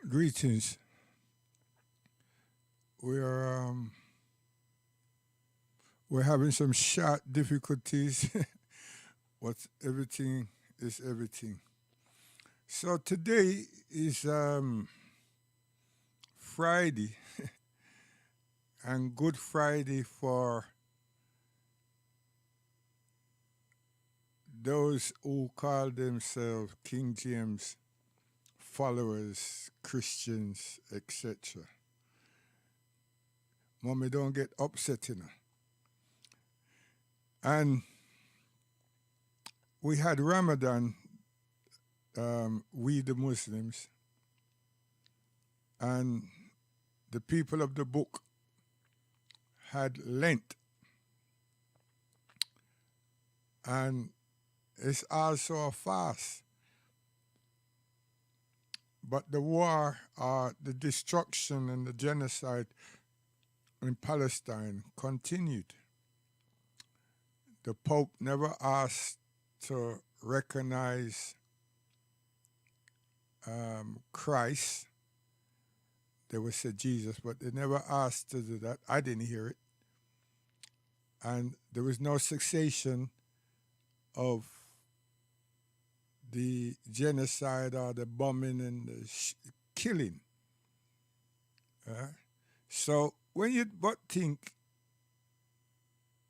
Greetings. We're we're having some short difficulties, but everything is everything. So today is Friday, and Good Friday for those who call themselves King James followers, Christians, etc. Mommy, don't get upset, you know. And we had Ramadan, we the Muslims, and the people of the book had Lent, and it's also a fast. But the war, the destruction, and the genocide in Palestine continued. The Pope never asked to recognize Christ. They would say Jesus, but they never asked to do that. I didn't hear it. And there was no cessation of the genocide or the bombing and the killing. So when you but think,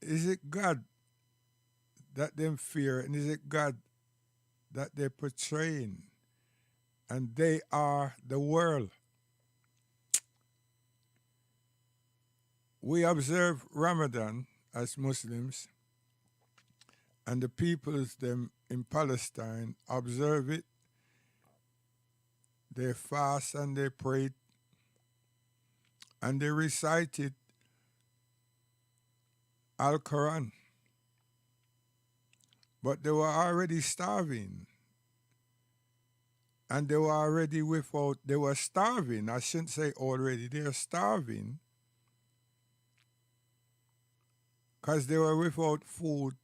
is it God that them fear, and is it God that they're portraying? And they are the world. We observe Ramadan as Muslims, and the peoples them in Palestine observe it. They fast and they pray and they recited Al Quran. But they were already starving. And they were already without, they were starving. I shouldn't say already, they are starving because they were without food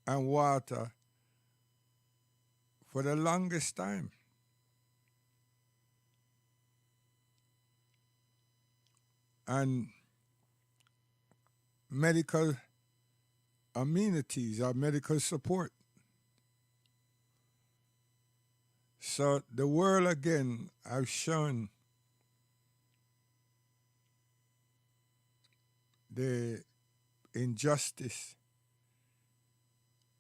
and water for the longest time. And medical amenities or medical support. So the world again have shown the injustice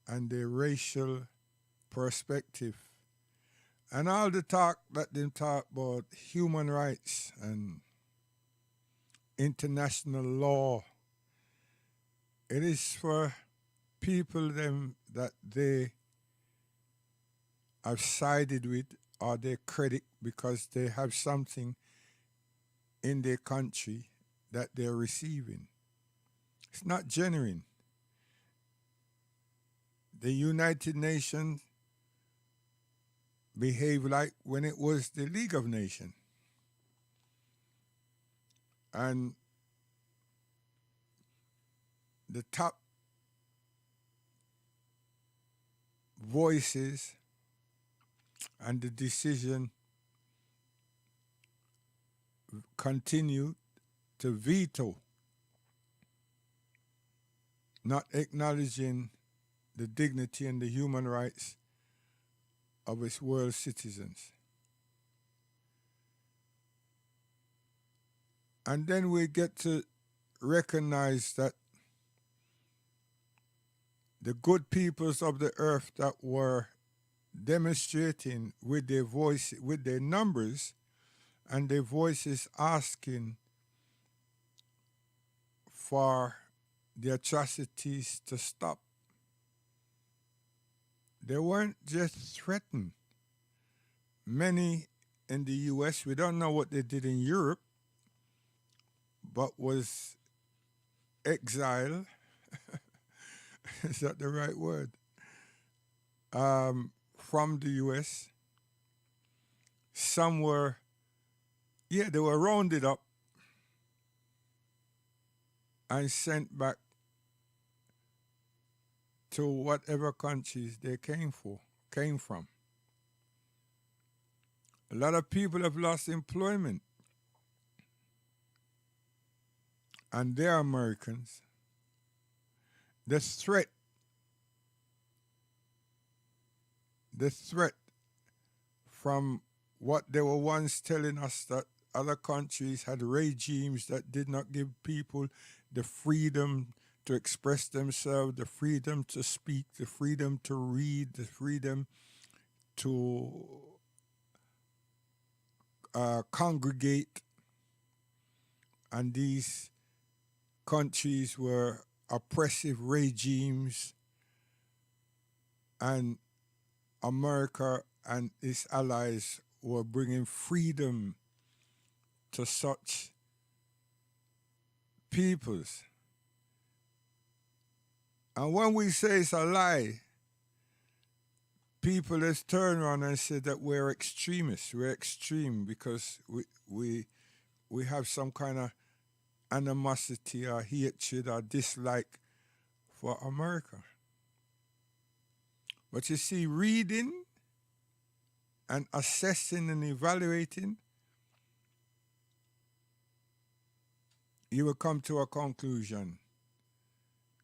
and the racial perspective and all the talk that they talk about human rights and international law. It is for people them that they have sided with or they credit because they have something in their country that they're receiving. It's not genuine. The United Nations behaved like when it was the League of Nations. And the top voices and the decision continued to veto, not acknowledging the dignity and the human rights of its world citizens. And then we get to recognize that the good peoples of the earth that were demonstrating with their voice, with their numbers, and their voices asking for the atrocities to stop. They weren't just threatened. Many in the US, we don't know what they did in Europe, but was exiled. Is that the right word? From the US. Some were, they were rounded up and sent back to whatever countries they came from. A lot of people have lost employment, and they're Americans. The threat, the threat from what they were once telling us that other countries had regimes that did not give people the freedom to express themselves, the freedom to speak, the freedom to read, the freedom to congregate, and these countries were oppressive regimes, and America and its allies were bringing freedom to such peoples. And when we say it's a lie, people just turn around and say that we're extremists. We're extreme because we have some kind of animosity or hatred or dislike for America. But you see, reading and assessing and evaluating, you will come to a conclusion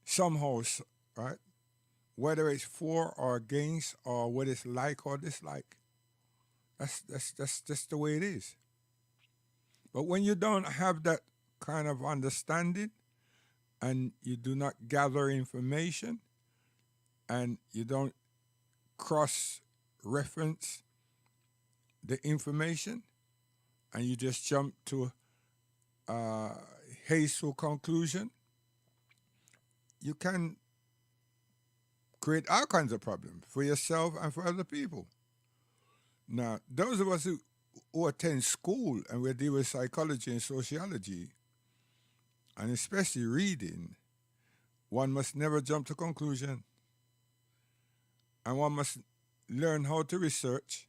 somehow, right? Whether it's for or against, or whether it's like or dislike. That's just the way it is. But when you don't have that kind of understanding, and you do not gather information, and you don't cross reference the information, and you just jump to a hasteful conclusion, you can create all kinds of problems for yourself and for other people. Now, those of us who attend school and we deal with psychology and sociology, and especially reading, one must never jump to conclusion, and one must learn how to research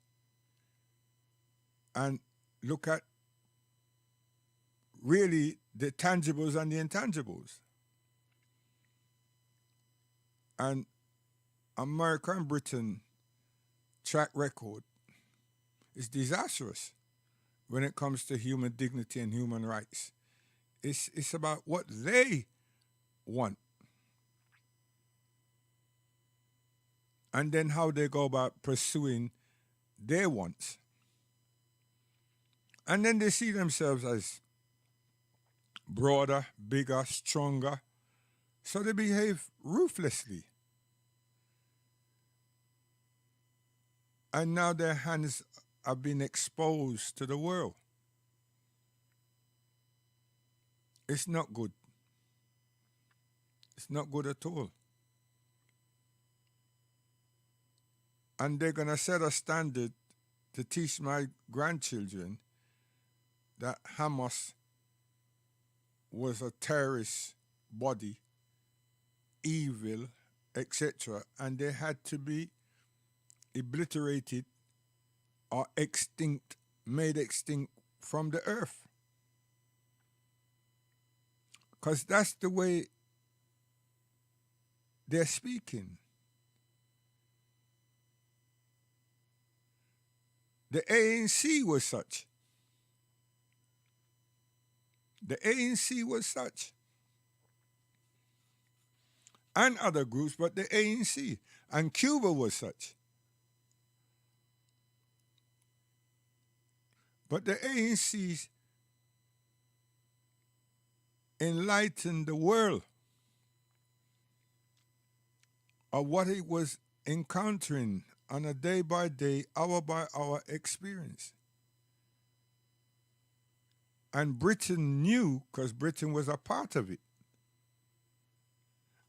and look at really the tangibles and the intangibles. And America and Britain track record is disastrous when it comes to human dignity and human rights. It's about what they want, and then how they go about pursuing their wants. And then they see themselves as broader, bigger, stronger, so they behave ruthlessly. And now their hands have been exposed to the world. It's not good. It's not good at all. And they're going to set a standard to teach my grandchildren that Hamas was a terrorist body, evil, etc., and they had to be obliterated or extinct, made extinct from the earth. Because that's the way they're speaking. The ANC was such. The ANC was such. And other groups, but the ANC. And Cuba was such. But the ANC enlightened the world of what it was encountering on a day by day, hour by hour experience. And Britain knew, because Britain was a part of it.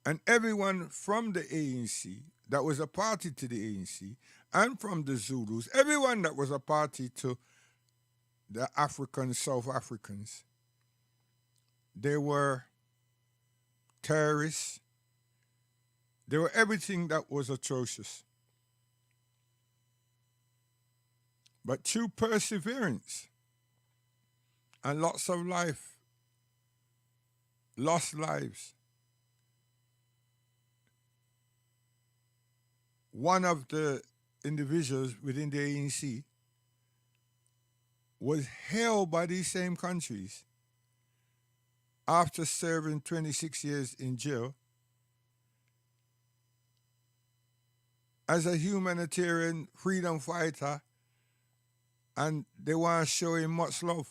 And everyone from the ANC that was a party to the ANC, and from the Zulus, everyone that was a party to the Africans, South Africans, they were terrorists. They were everything that was atrocious. But through perseverance and lots of lost lives, one of the individuals within the ANC was held by these same countries after serving 26 years in jail as a humanitarian freedom fighter, and they want to show him much love.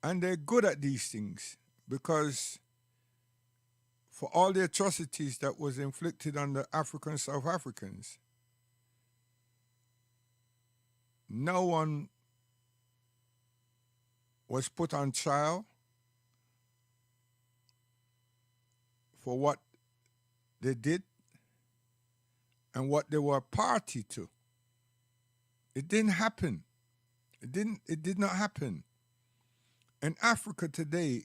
And they're good at these things because for all the atrocities that was inflicted on the African South Africans, no one was put on trial for what they did and what they were party to. It didn't happen. It did not happen. And Africa today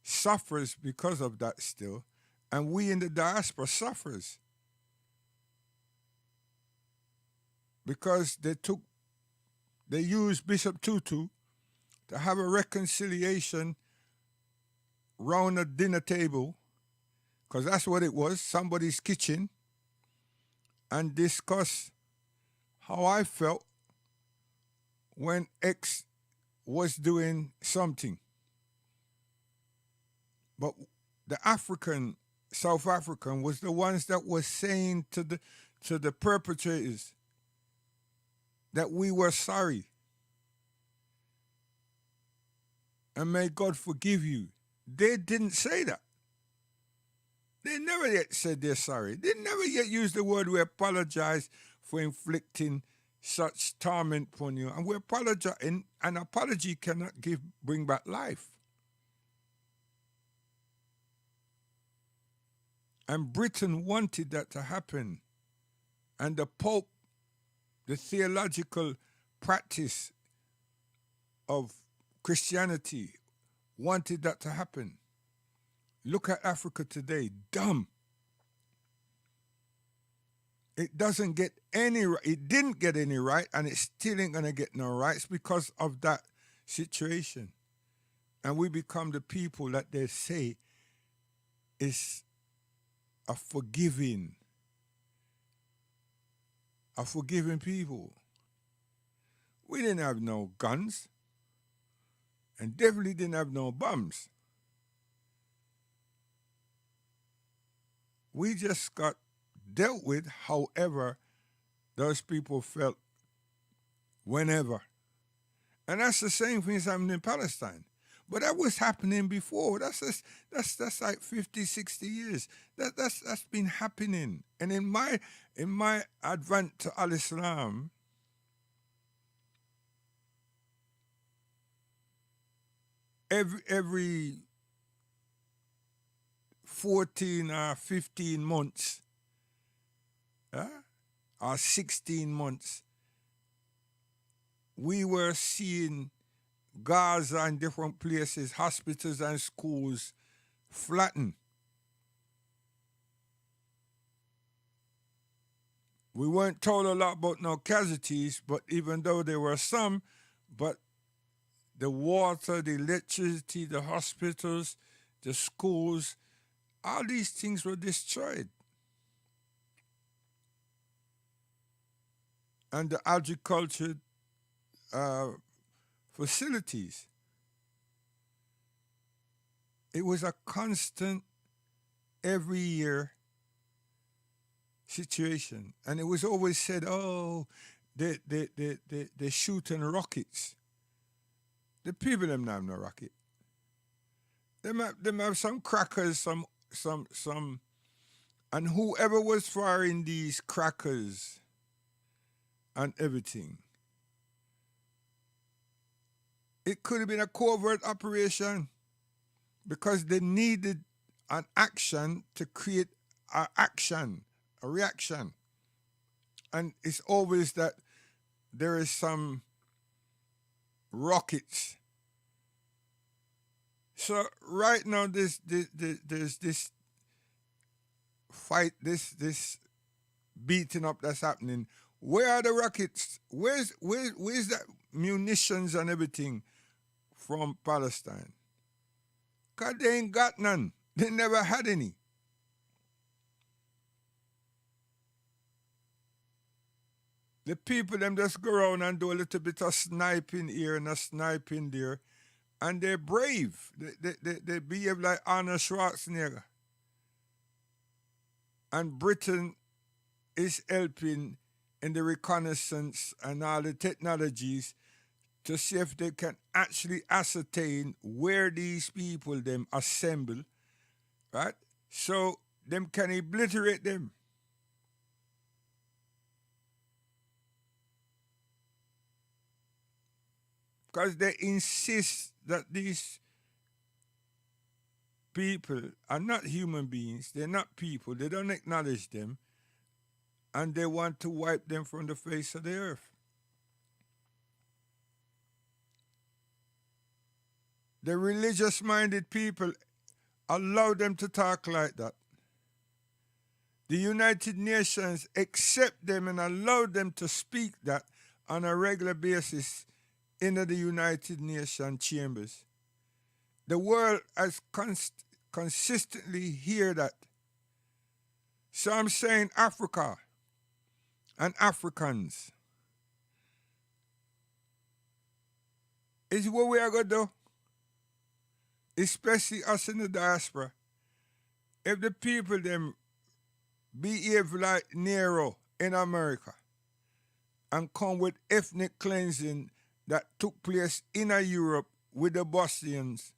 suffers because of that still, and we in the diaspora suffers because they used Bishop Tutu to have a reconciliation round a dinner table, because that's what it was, somebody's kitchen, and discuss how I felt when X was doing something. But the South African was the ones that was saying to the perpetrators that we were sorry. And may God forgive you. They didn't say that. They never yet said they're sorry. They never yet used the word we apologize for inflicting such torment upon you. And we apologize. And an apology cannot bring back life. And Britain wanted that to happen. And the Pope, the theological practice of Christianity, wanted that to happen. Look at Africa today, dumb. It doesn't get any, it didn't get any right, and it still ain't gonna get no rights because of that situation. And we become the people that they say is a forgiving people. We didn't have no guns, and definitely didn't have no bombs. We just got dealt with however those people felt whenever. And that's the same thing as happening in Palestine. But that was happening before. That's like 50, 60 years. That's been happening. And in my advent to Al-Islam, every 14 or 15 months, or 16 months, we were seeing Gaza and different places, hospitals and schools flatten. We weren't told a lot about no casualties, but even though there were some, but the water, the electricity, the hospitals, the schools, all these things were destroyed. And the agriculture facilities. It was a constant, every year situation. And it was always said, oh, they're shooting rockets. The people them not have no rocket. Them have some crackers, some, and whoever was firing these crackers and everything, it could have been a covert operation because they needed an action to create an action, a reaction. And it's always that there is some rockets. So right now there's this fight, this beating up that's happening. Where are the rockets? Where's that munitions and everything from Palestine? Because they ain't got none. They never had any. The people them just go around and do a little bit of sniping here and a sniping there, and they're brave. They behave like Arnold Schwarzenegger. And Britain is helping in the reconnaissance and all the technologies to see if they can actually ascertain where these people them assemble, right? So them can obliterate them. Because they insist that these people are not human beings, they're not people, they don't acknowledge them, and they want to wipe them from the face of the earth. The religious minded people allow them to talk like that. The United Nations accept them and allow them to speak that on a regular basis in the United Nations chambers. The world has consistently heard that. So I'm saying Africa and Africans is what we are going to do, especially us in the diaspora. If the people them behave like Nero in America and come with ethnic cleansing that took place in Europe with the Bosnians,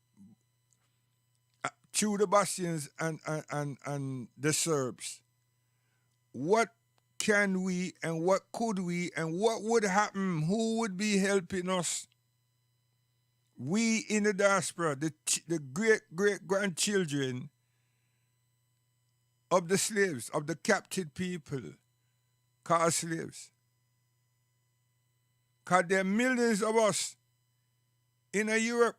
through the Bosnians and the Serbs, what can we and what could we and what would happen? Who would be helping us? We in the diaspora, the great-great-grandchildren of the slaves, of the captured people called slaves. Because there are millions of us in Europe.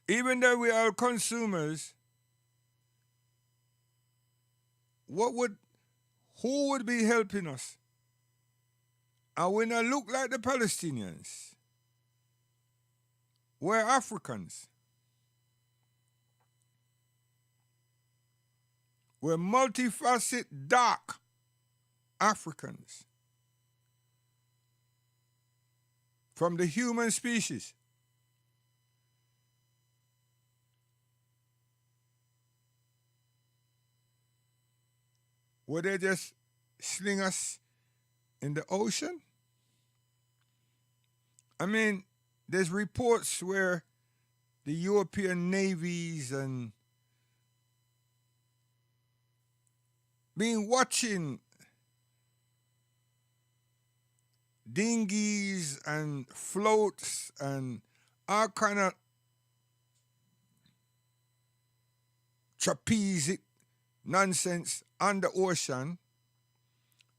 Even though we are consumers, who would be helping us? And we not look like the Palestinians. We're Africans. We're multifaceted, dark Africans from the human species. Would they just sling us in the ocean? I mean, there's reports where the European navies and been watching dinghies and floats and all kind of trapeze nonsense on the ocean,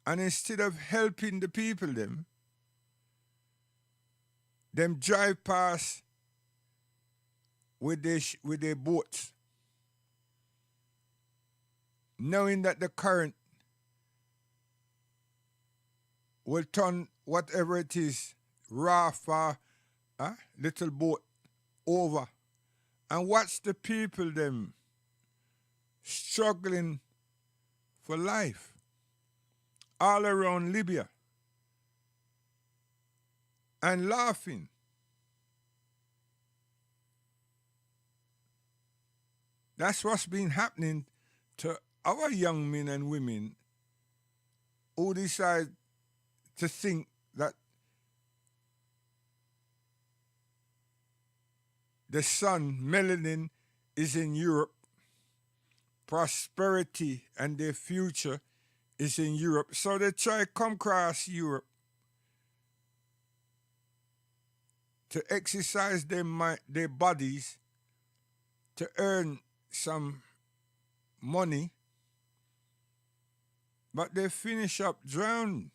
and instead of helping the people them drive past with their boats, knowing that the current will turn whatever it is, raft or little boat, over, and watch the people them struggling for life all around Libya and laughing. That's what's been happening to our young men and women who decide to think that the sun, melanin, is in Europe, prosperity and their future is in Europe. So they try to come across Europe to exercise their bodies to earn some money, but they finish up drowned,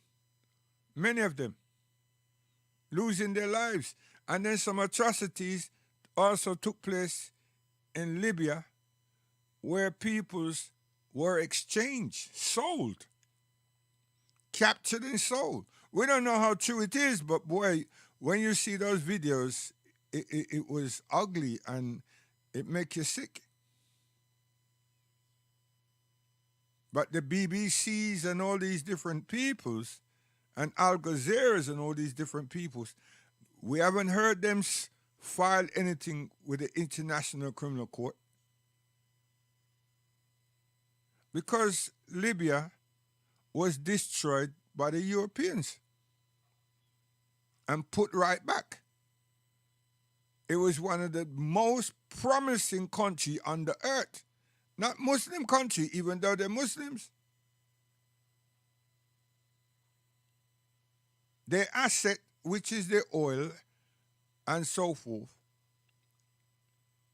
many of them, losing their lives. And then some atrocities also took place in Libya where peoples were exchanged, sold, captured and sold. We don't know how true it is, but boy, when you see those videos, it was ugly and it makes you sick. But the BBCs and all these different peoples, and Al Jazeera's and all these different peoples, we haven't heard them file anything with the International Criminal Court because Libya was destroyed by the Europeans and put right back. It was one of the most promising country on the earth. Not Muslim country, even though they're Muslims. Their asset, which is the oil and so forth,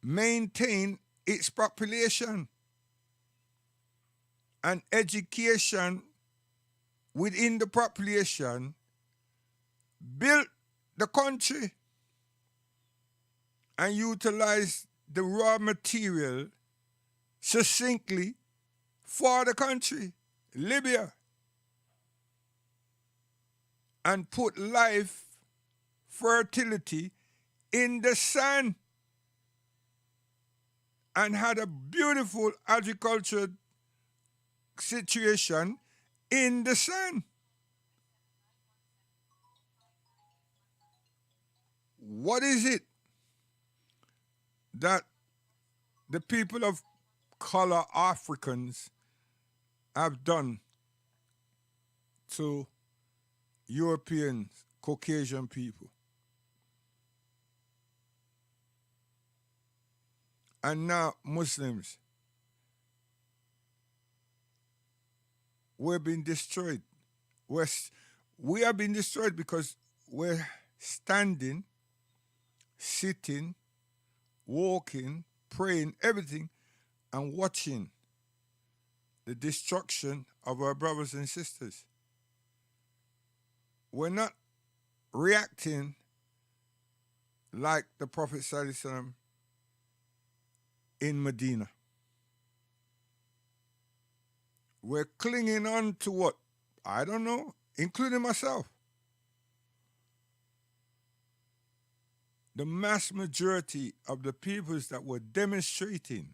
maintain its population and education within the population built the country and utilize the raw material succinctly for the country, Libya, and put life, fertility in the sun and had a beautiful agriculture situation in the sun. What is it that the people of color Africans have done to European Caucasian people? And now Muslims, we're being destroyed. We are being destroyed because we're standing, sitting, walking, praying, everything, and watching the destruction of our brothers and sisters. We're not reacting like the Prophet ﷺ in Medina. We're clinging on to what? I don't know, including myself. The mass majority of the peoples that were demonstrating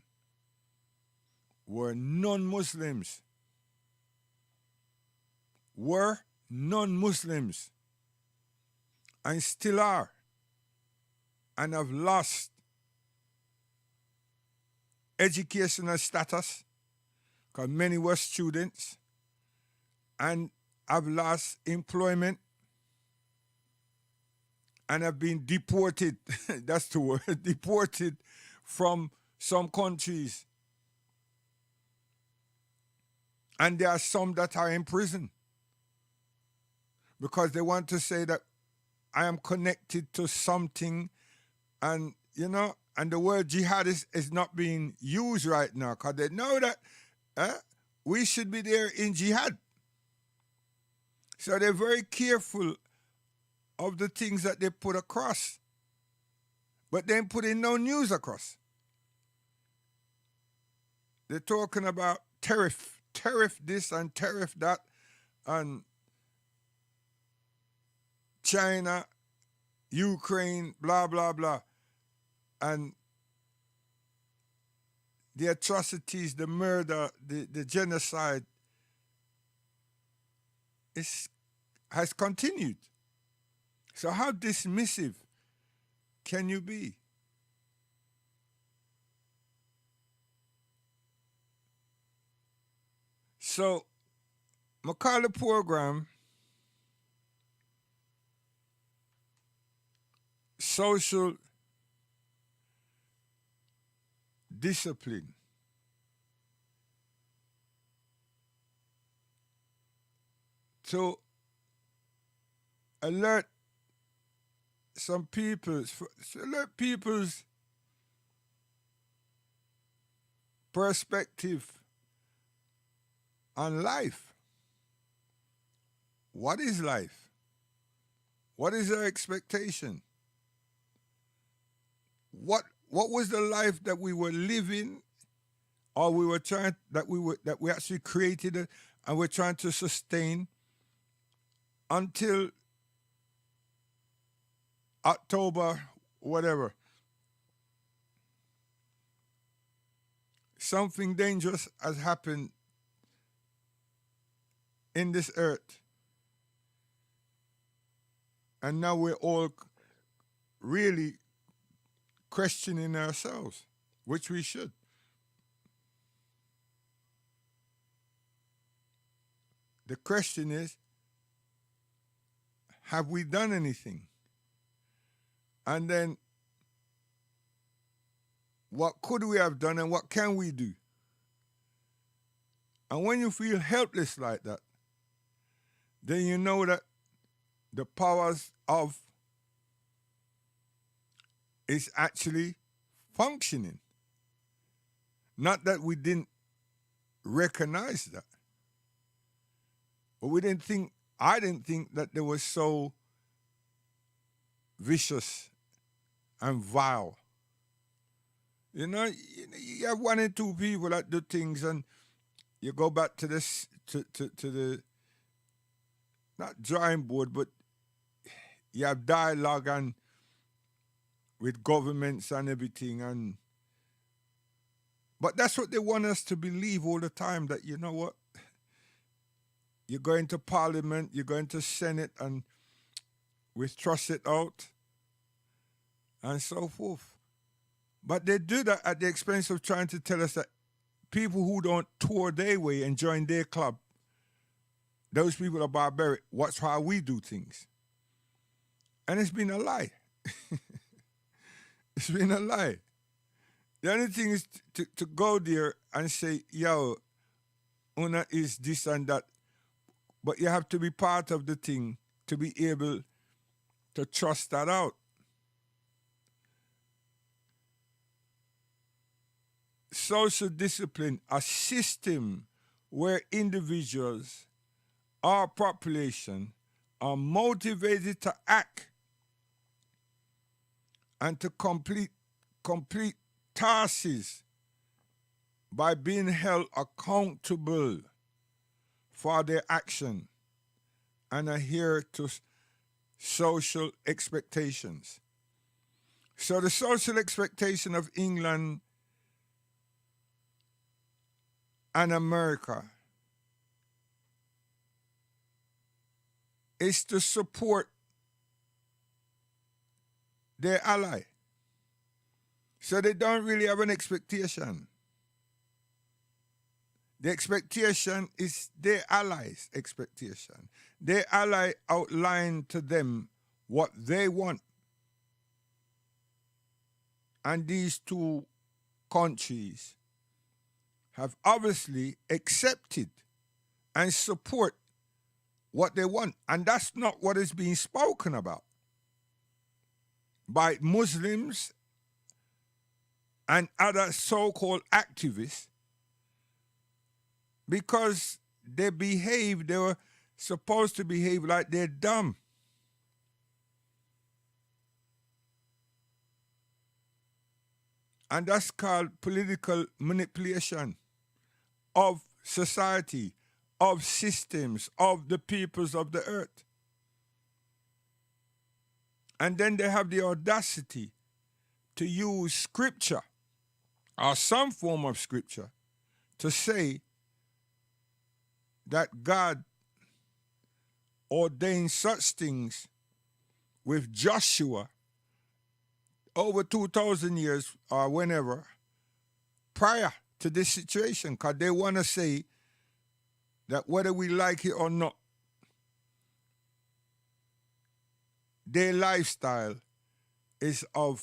were non-Muslims. Were non-Muslims and still are, and have lost educational status because many were students and have lost employment and have been deported. That's the word, deported from some countries. And there are some that are in prison because they want to say that I am connected to something, and and the word jihad is not being used right now because they know that we should be there in jihad. So they're very careful of the things that they put across, but then putting no news across. They're talking about tariff this and tariff that, and China, Ukraine, blah, blah, blah. And the atrocities, the murder, the genocide has continued. So how dismissive can you be? So, Macaulay program, social discipline, to alert some people's perspective on life. What is life? What is our expectation? What was the life that we were living, or we were trying that we actually created it, and we're trying to sustain until October, whatever. Something dangerous has happened in this earth. And now we're all really questioning ourselves, which we should. The question is, have we done anything? And then, what could we have done and what can we do? And when you feel helpless like that, then you know that the powers of is actually functioning. Not that we didn't recognize that, but I didn't think that they were so vicious and vile. You know, you have one and two people that do things, and you go back to this to the not drawing board, but you have dialogue and with governments and everything, and but that's what they want us to believe all the time, that you know what, you're going to Parliament, you're going to Senate, and we trust it out, and so forth. But they do that at the expense of trying to tell us that people who don't tour their way and join their club, those people are barbaric. Watch how we do things. And it's been a lie. It's been a lie. The only thing is to go there and say, yo, Una is this and that. But you have to be part of the thing to be able to trust that out. Social discipline, a system where individuals or population are motivated to act and to complete tasks by being held accountable for their action and adhere to social expectations. So the social expectation of England and America is to support their ally. So they don't really have an expectation. The expectation is their allies' expectation. Their ally outlined to them what they want. And these two countries have obviously accepted and support what they want. And that's not what is being spoken about by Muslims and other so-called activists, because they were supposed to behave like they're dumb. And that's called political manipulation of society, of systems, of the peoples of the earth. And then they have the audacity to use scripture or some form of scripture to say that God ordained such things with Joshua over 2,000 years or whenever prior to this situation, because they want to say that whether we like it or not, their lifestyle is of,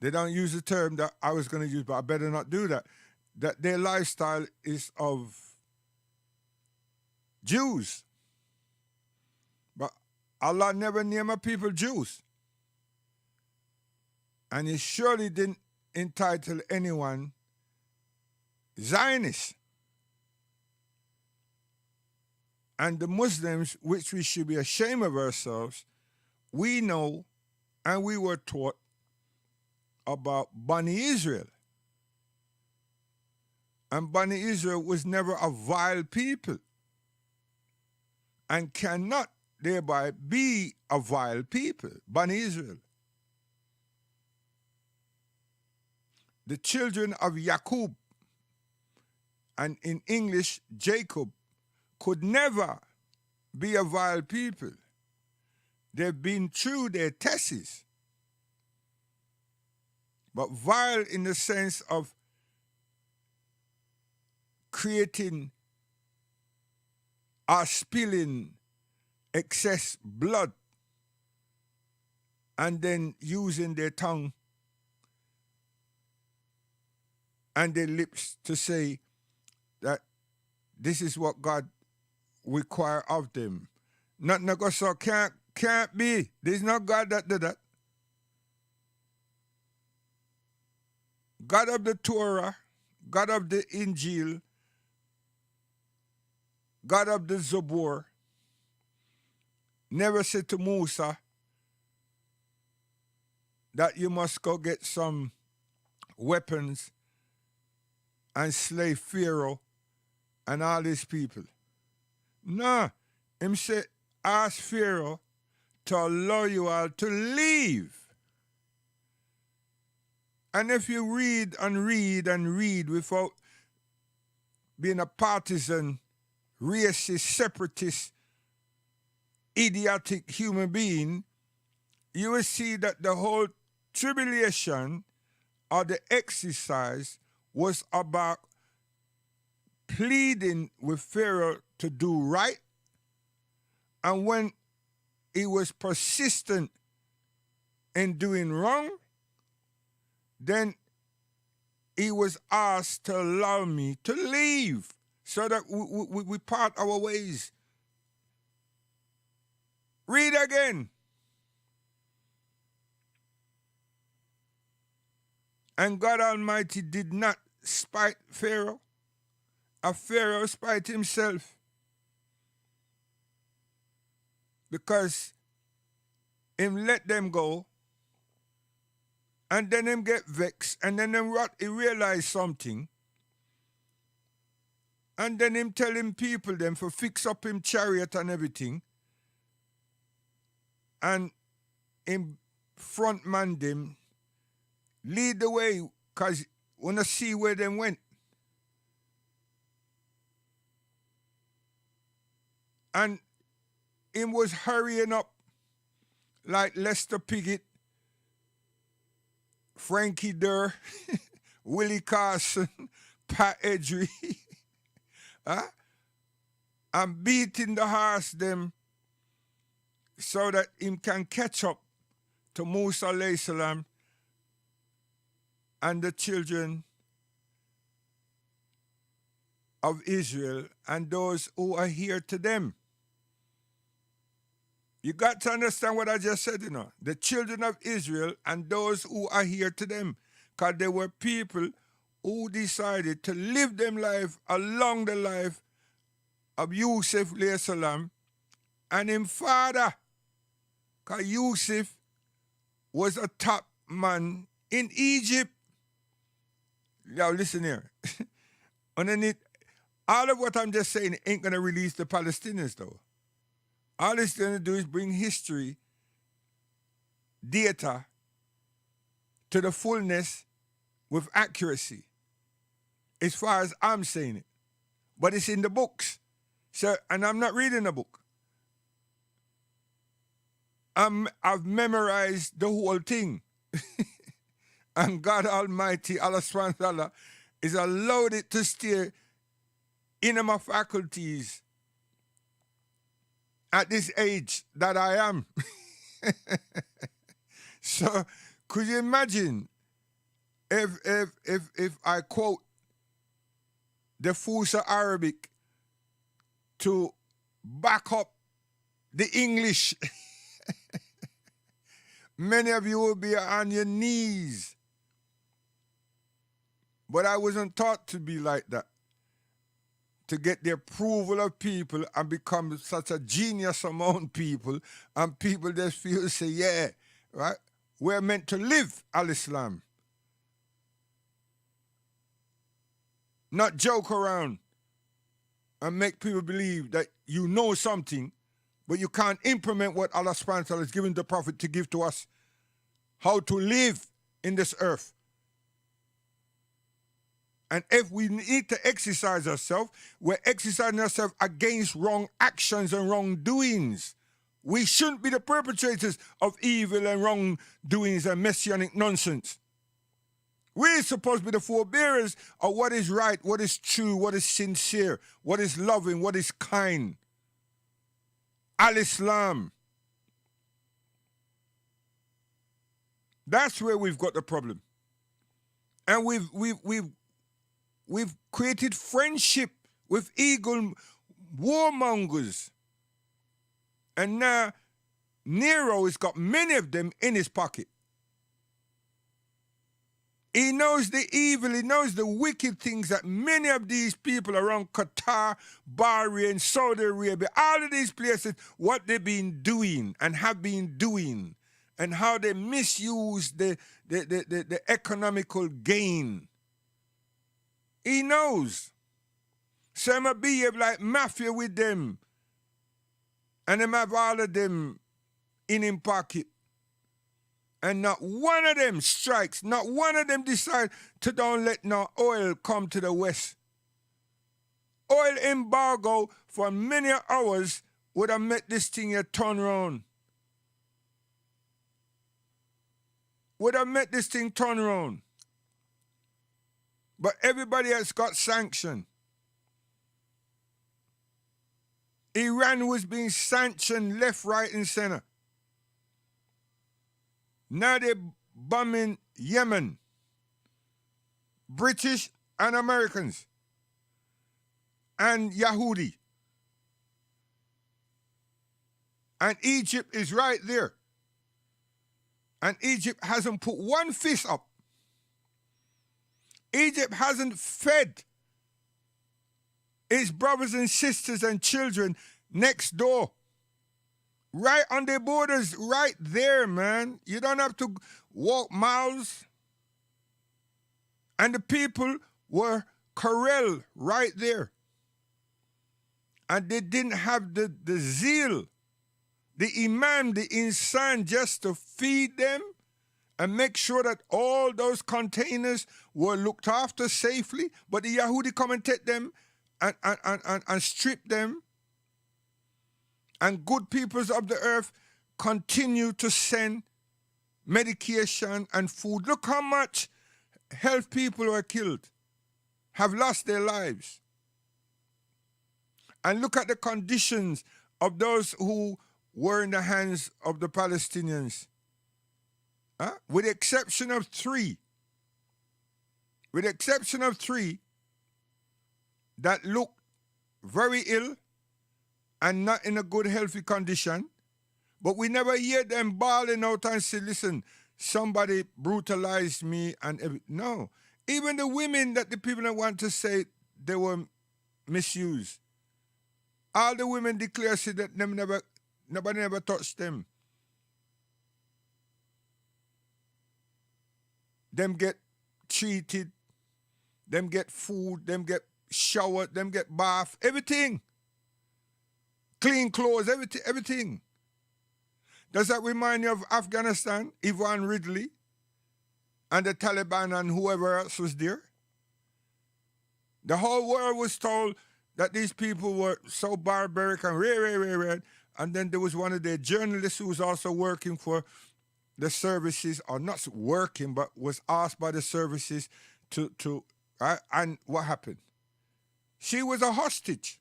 they don't use the term that I was going to use, but I better not do that, that their lifestyle is of Jews. But Allah never named a people Jews. And he surely didn't entitle anyone Zionist. And the Muslims, which we should be ashamed of ourselves, we know and we were taught about Bani Israel. And Bani Israel was never a vile people and cannot thereby be a vile people, Bani Israel. The children of Yaqub and in English, Jacob, could never be a vile people. They've been through their tests, but vile in the sense of creating or spilling excess blood and then using their tongue and their lips to say that this is what God require of them. Nothing that goes so can't be. There's no God that did that. God of the Torah, God of the Injil, God of the Zabur, never said to Musa that you must go get some weapons and slay Pharaoh and all these people. No, him said, ask Pharaoh to allow you all to leave. And if you read and read and read without being a partisan, racist, separatist, idiotic human being, you will see that the whole tribulation or the exercise was about pleading with Pharaoh to do right. And when he was persistent in doing wrong, then he was asked to allow me to leave so that we part our ways. Read again. And God Almighty did not spite Pharaoh. A Pharaoh spite himself. Because him let them go, and then him get vexed, and then he realize something, and then him tell him people them for fix up him chariot and everything, and him front man them lead the way, cause wanna see where them went. And him was hurrying up like Lester Piggott, Frankie Durr, Willie Carson, Pat Edry, huh? And beating the horse them so that him can catch up to Musa alayhi salam and the children of Israel and those who are here to them. You got to understand what I just said, you know. The children of Israel and those who are here to them. Because there were people who decided to live them life along the life of Yusuf alayhi salam and him father. Because Yusuf was a top man in Egypt. Now listen here. Underneath, all of what I'm just saying ain't going to release the Palestinians though. All it's going to do is bring history, data, to the fullness with accuracy, as far as I'm saying it. But it's in the books. So, and I'm not reading a book. I've memorized the whole thing. And God Almighty, Allah subhanahu wa ta'ala, is allowed it to stay in my faculties at this age that I am. So could you imagine if I quote the Fusa Arabic to back up the English? Many of you will be on your knees. But I wasn't taught to be like that. To get the approval of people and become such a genius among people, and people just feel, say, yeah, right? We're meant to live al-Islam. Not joke around and make people believe that you know something, but you can't implement what Allah subhanahu wa ta'ala has given the Prophet to give to us, how to live in this earth. And if we need to exercise ourselves, we're exercising ourselves against wrong actions and wrongdoings. We shouldn't be the perpetrators of evil and wrongdoings and messianic nonsense. We're supposed to be the forebearers of what is right, what is true, what is sincere, what is loving, what is kind. Al-Islam. That's where we've got the problem. And we've created friendship with eagle warmongers. And now Nero has got many of them in his pocket. He knows the evil, he knows the wicked things that many of these people around Qatar, Bahrain, Saudi Arabia, all of these places, what they've been doing and have been doing, and how they misuse the economical gain. He knows. So I'm behave like mafia with them. And them have all of them in him pocket. And not one of them strikes, not one of them decide to don't let no oil come to the West. Oil embargo for many hours would have made this thing here turn around. Would have made this thing turn around. But everybody else got sanctioned. Iran was being sanctioned left, right, and center. Now they're bombing Yemen. British and Americans. And Yahudi. And Egypt is right there. And Egypt hasn't put one fist up. Egypt hasn't fed its brothers and sisters and children next door. Right on their borders, right there, man. You don't have to walk miles. And the people were corralled right there. And they didn't have the zeal, the imam, the insan, just to feed them and make sure that all those containers were looked after safely. But the Yahudi come and take them and strip them. And good peoples of the earth continue to send medication and food. Look how much health people were killed, have lost their lives. And look at the conditions of those who were in the hands of the Palestinians. With the exception of three. With the exception of three that looked very ill and not in a good, healthy condition. But we never hear them bawling out and say, listen, somebody brutalized me. No. Even the women that the people that want to say they were misused. All the women declare say that nobody never touched them. Them get treated, them get food, them get showered, them get bath, everything. Clean clothes, everything. Does that remind you of Afghanistan, Yvonne Ridley, and the Taliban and whoever else was there? The whole world was told that these people were so barbaric and rare. And then there was one of their journalists who was also working for the services, or not working, but was asked by the services to and what happened? She was a hostage.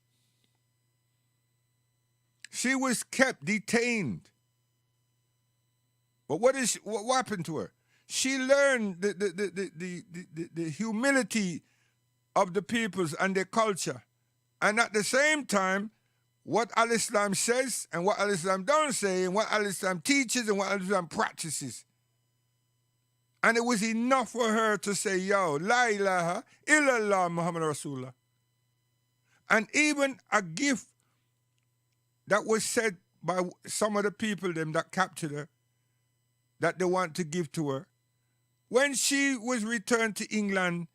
She was kept detained. But what happened to her? She learned the humility of the peoples and their culture. And at the same time, what Al-Islam says and what Al-Islam don't say and what Al-Islam teaches and what Al-Islam practices. And it was enough for her to say, yo, la ilaha illallah Muhammad Rasulullah. And even a gift that was said by some of the people them that captured her, that they want to give to her. When she was returned to England,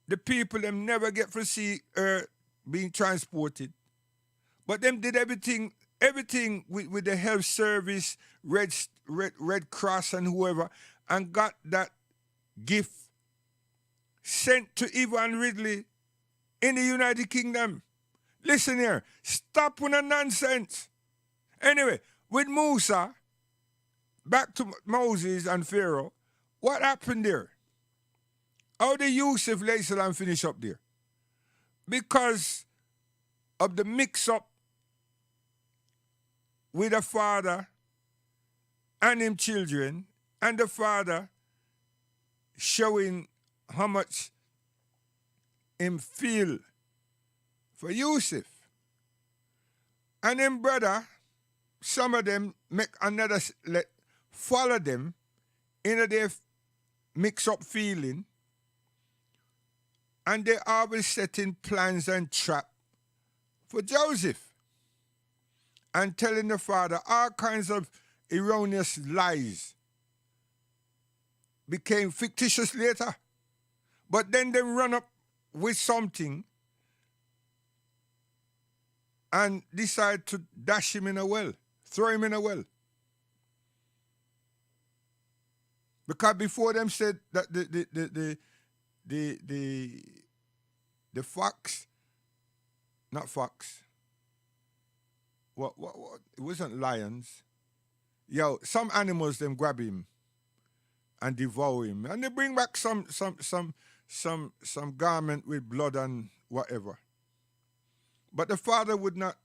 the people them never get to see her being transported. But them did everything with the health service, Red Cross and whoever, and got that gift. sent to Yvonne Ridley in the United Kingdom. Listen here, stop with the nonsense. Anyway, with Musa, back to Moses and Pharaoh, what happened there? How did Yusuf Salam finish up there? Because of the mix-up with the father and him children, and the father showing how much him feel for Yusuf. And him brother, some of them make another follow them in their mix-up feeling, and they always setting plans and trap for Joseph and telling the father all kinds of erroneous lies. Became fictitious later. But then they run up with something and decide to dash him in a well, throw him in a well. Because before them said that the fox, not fox, what it wasn't lions. Yo, some animals them grab him and devour him, and they bring back some garment with blood and whatever. But the father would not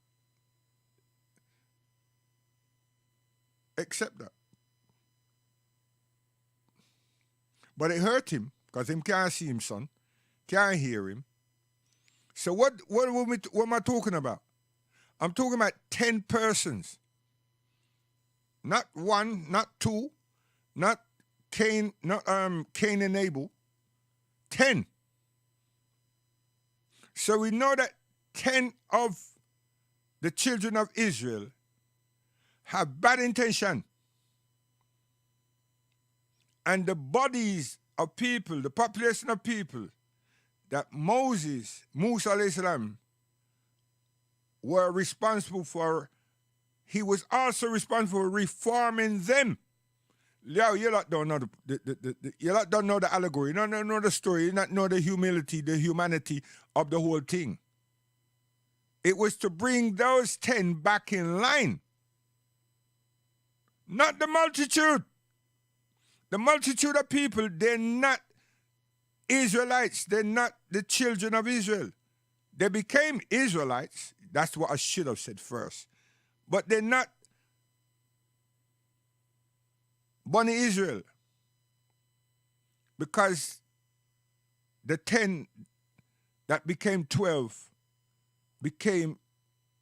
accept that. But it hurt him because him can't see him son, can't hear him. So what am I talking about? I'm talking about 10 persons. Not one, not two, not Cain, not Cain and Abel. 10. So we know that 10 of the children of Israel have bad intention. And the bodies of people, the population of people that Musa alayhi salam, were responsible for, he was also responsible for reforming them. Yo, you lot don't know you lot don't know the allegory, you don't know the story, you don't know the humility, the humanity of the whole thing. It was to bring those 10 back in line. Not the multitude. The multitude of people, they're not Israelites. They're not the children of Israel. They became Israelites. That's what I should have said first. But they're not Bani Israel. Because the 10 that became 12 became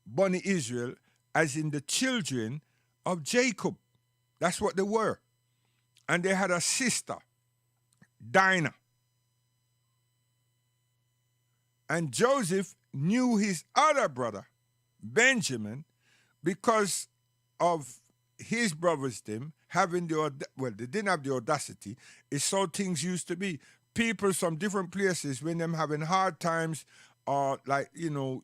Bani Israel, as in the children of Jacob. That's what they were. And they had a sister, Dinah. And Joseph knew his other brother, Benjamin, because of his brothers, them, having they didn't have the audacity. It's so things used to be. People from different places, when them having hard times, or like, you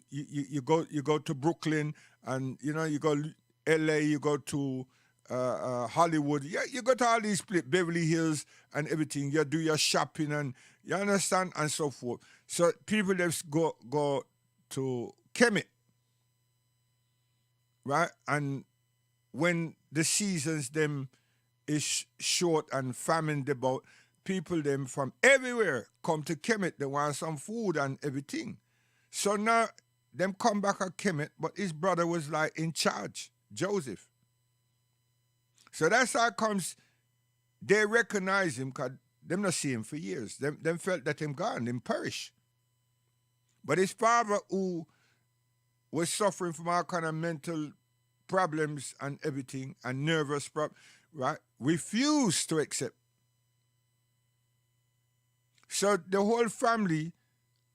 go to Brooklyn, and, you go LA, you go to Hollywood, you go to all these places, Beverly Hills and everything, you do your shopping, and you understand, and so forth. So people just go to Kemet, right? And when the seasons them is short and famine about, people them from everywhere come to Kemet. They want some food and everything. So now them come back at Kemet, but his brother was like in charge, Joseph. So that's how it comes. They recognize him because them not see him for years. Them felt that him gone, him perish. But his father, who was suffering from all kind of mental problems and everything, and nervous problems, right, refused to accept. So the whole family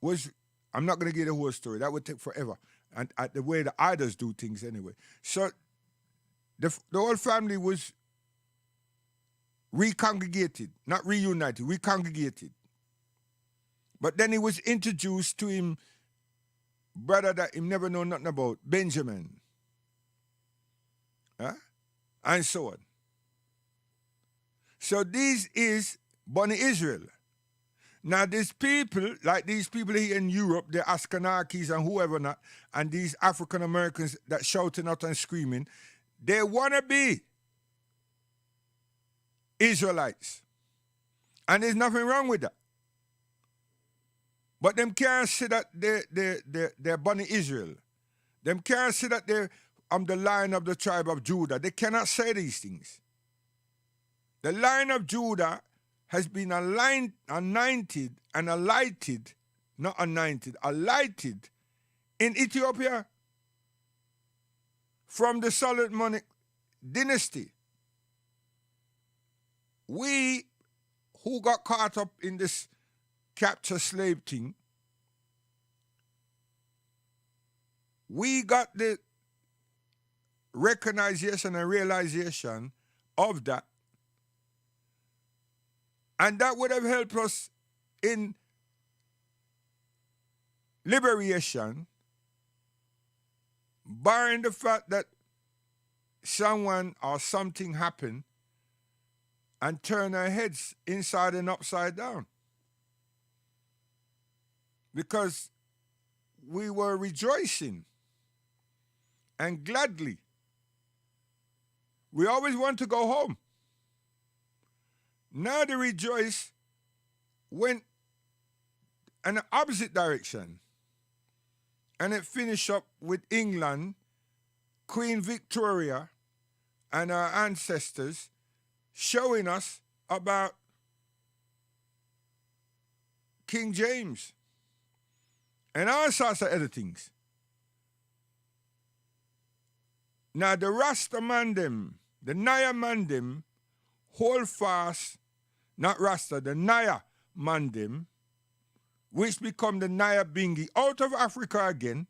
was, I'm not going to give the whole story, that would take forever, and the way the idols do things anyway. So the whole family was recongregated, not reunited, recongregated. But then he was introduced to him, brother that him never know nothing about, Benjamin. And so on. So this is Bani Israel. Now, these people, like these people here in Europe, the Ashkenazis and whoever not, and these African Americans that shouting out and screaming, they want to be Israelites. And there's nothing wrong with that. But them can't say that they're Bani Israel. Them can't say that I'm the Lion of the tribe of Judah. They cannot say these things. The Lion of Judah has been alighted in Ethiopia from the Solomonic dynasty. We who got caught up in this capture slave thing, we got the recognition and realization of that. And that would have helped us in liberation, barring the fact that someone or something happened and turned our heads inside and upside down. Because we were rejoicing and gladly. We always want to go home. Now the rejoice went in the opposite direction. And it finished up with England, Queen Victoria, and our ancestors showing us about King James and all sorts of other things. Now the Rasta man them, the Naya man them, hold fast, not Rasta, the Naya man them, which become the Naya Bingi, out of Africa again,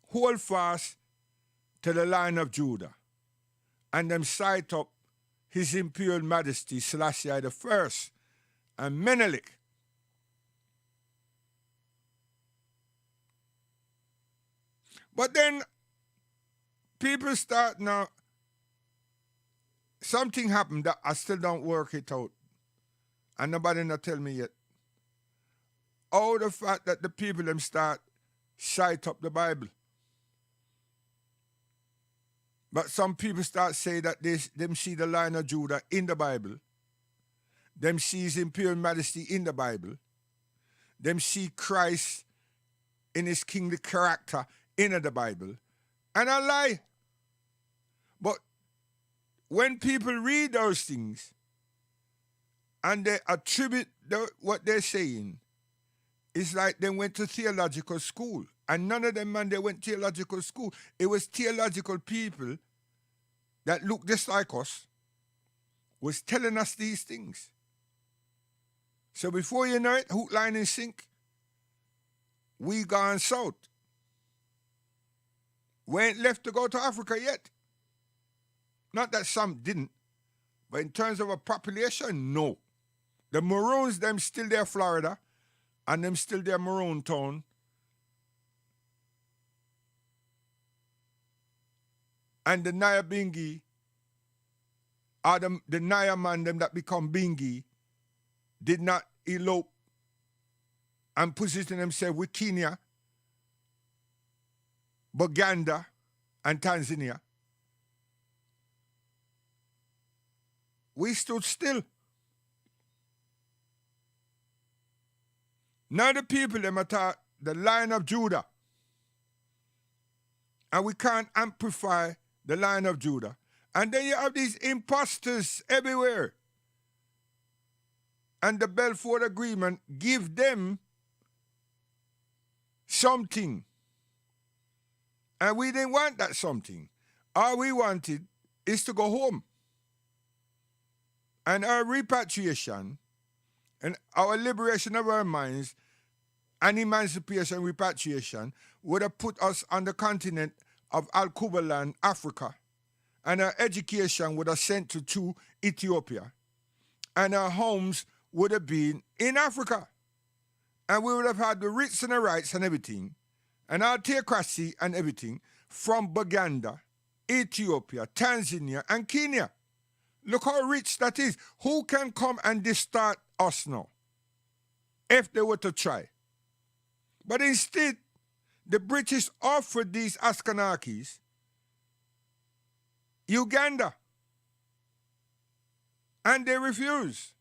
hold fast to the Lion of Judah. And them cite up His Imperial Majesty Selassie I and Menelik. But then people start now, something happened that I still don't work it out. And nobody not tell me yet. Oh, the fact that the people them start cite up the Bible. But some people start say that them see the Lion of Judah in the Bible. Them see His Imperial Majesty in the Bible. Them see Christ in His kingly character in the Bible. And I lie. But when people read those things and they attribute what they're saying, it's like they went to theological school. And none of them, man, they went to theological school. It was theological people that looked just like us was telling us these things. So before you know it, hook, line, and sink, we gone south. We ain't left to go to Africa yet. Not that some didn't, but in terms of a population, no. The Maroons, them still there, Florida, and them still there, Maroon Town. And the Naya Bingi, or the Naya man, them that become Bingi, did not elope and position themselves with Kenya, Buganda, and Tanzania. We stood still. Now the people them attack the Lion of Judah. And we can't amplify the Lion of Judah. And then you have these imposters everywhere. And the Belfort Agreement give them something. And we didn't want that something. All we wanted is to go home. And our repatriation and our liberation of our minds and emancipation repatriation would have put us on the continent of Al-Kubaland, Africa. And our education would have sent to Ethiopia. And our homes would have been in Africa. And we would have had the writs and the rights and everything, and our theocracy and everything from Buganda, Ethiopia, Tanzania, and Kenya. Look how rich that is. Who can come and distort us now? if they were to try. But instead, the British offered these Askanakis Uganda, and they refused.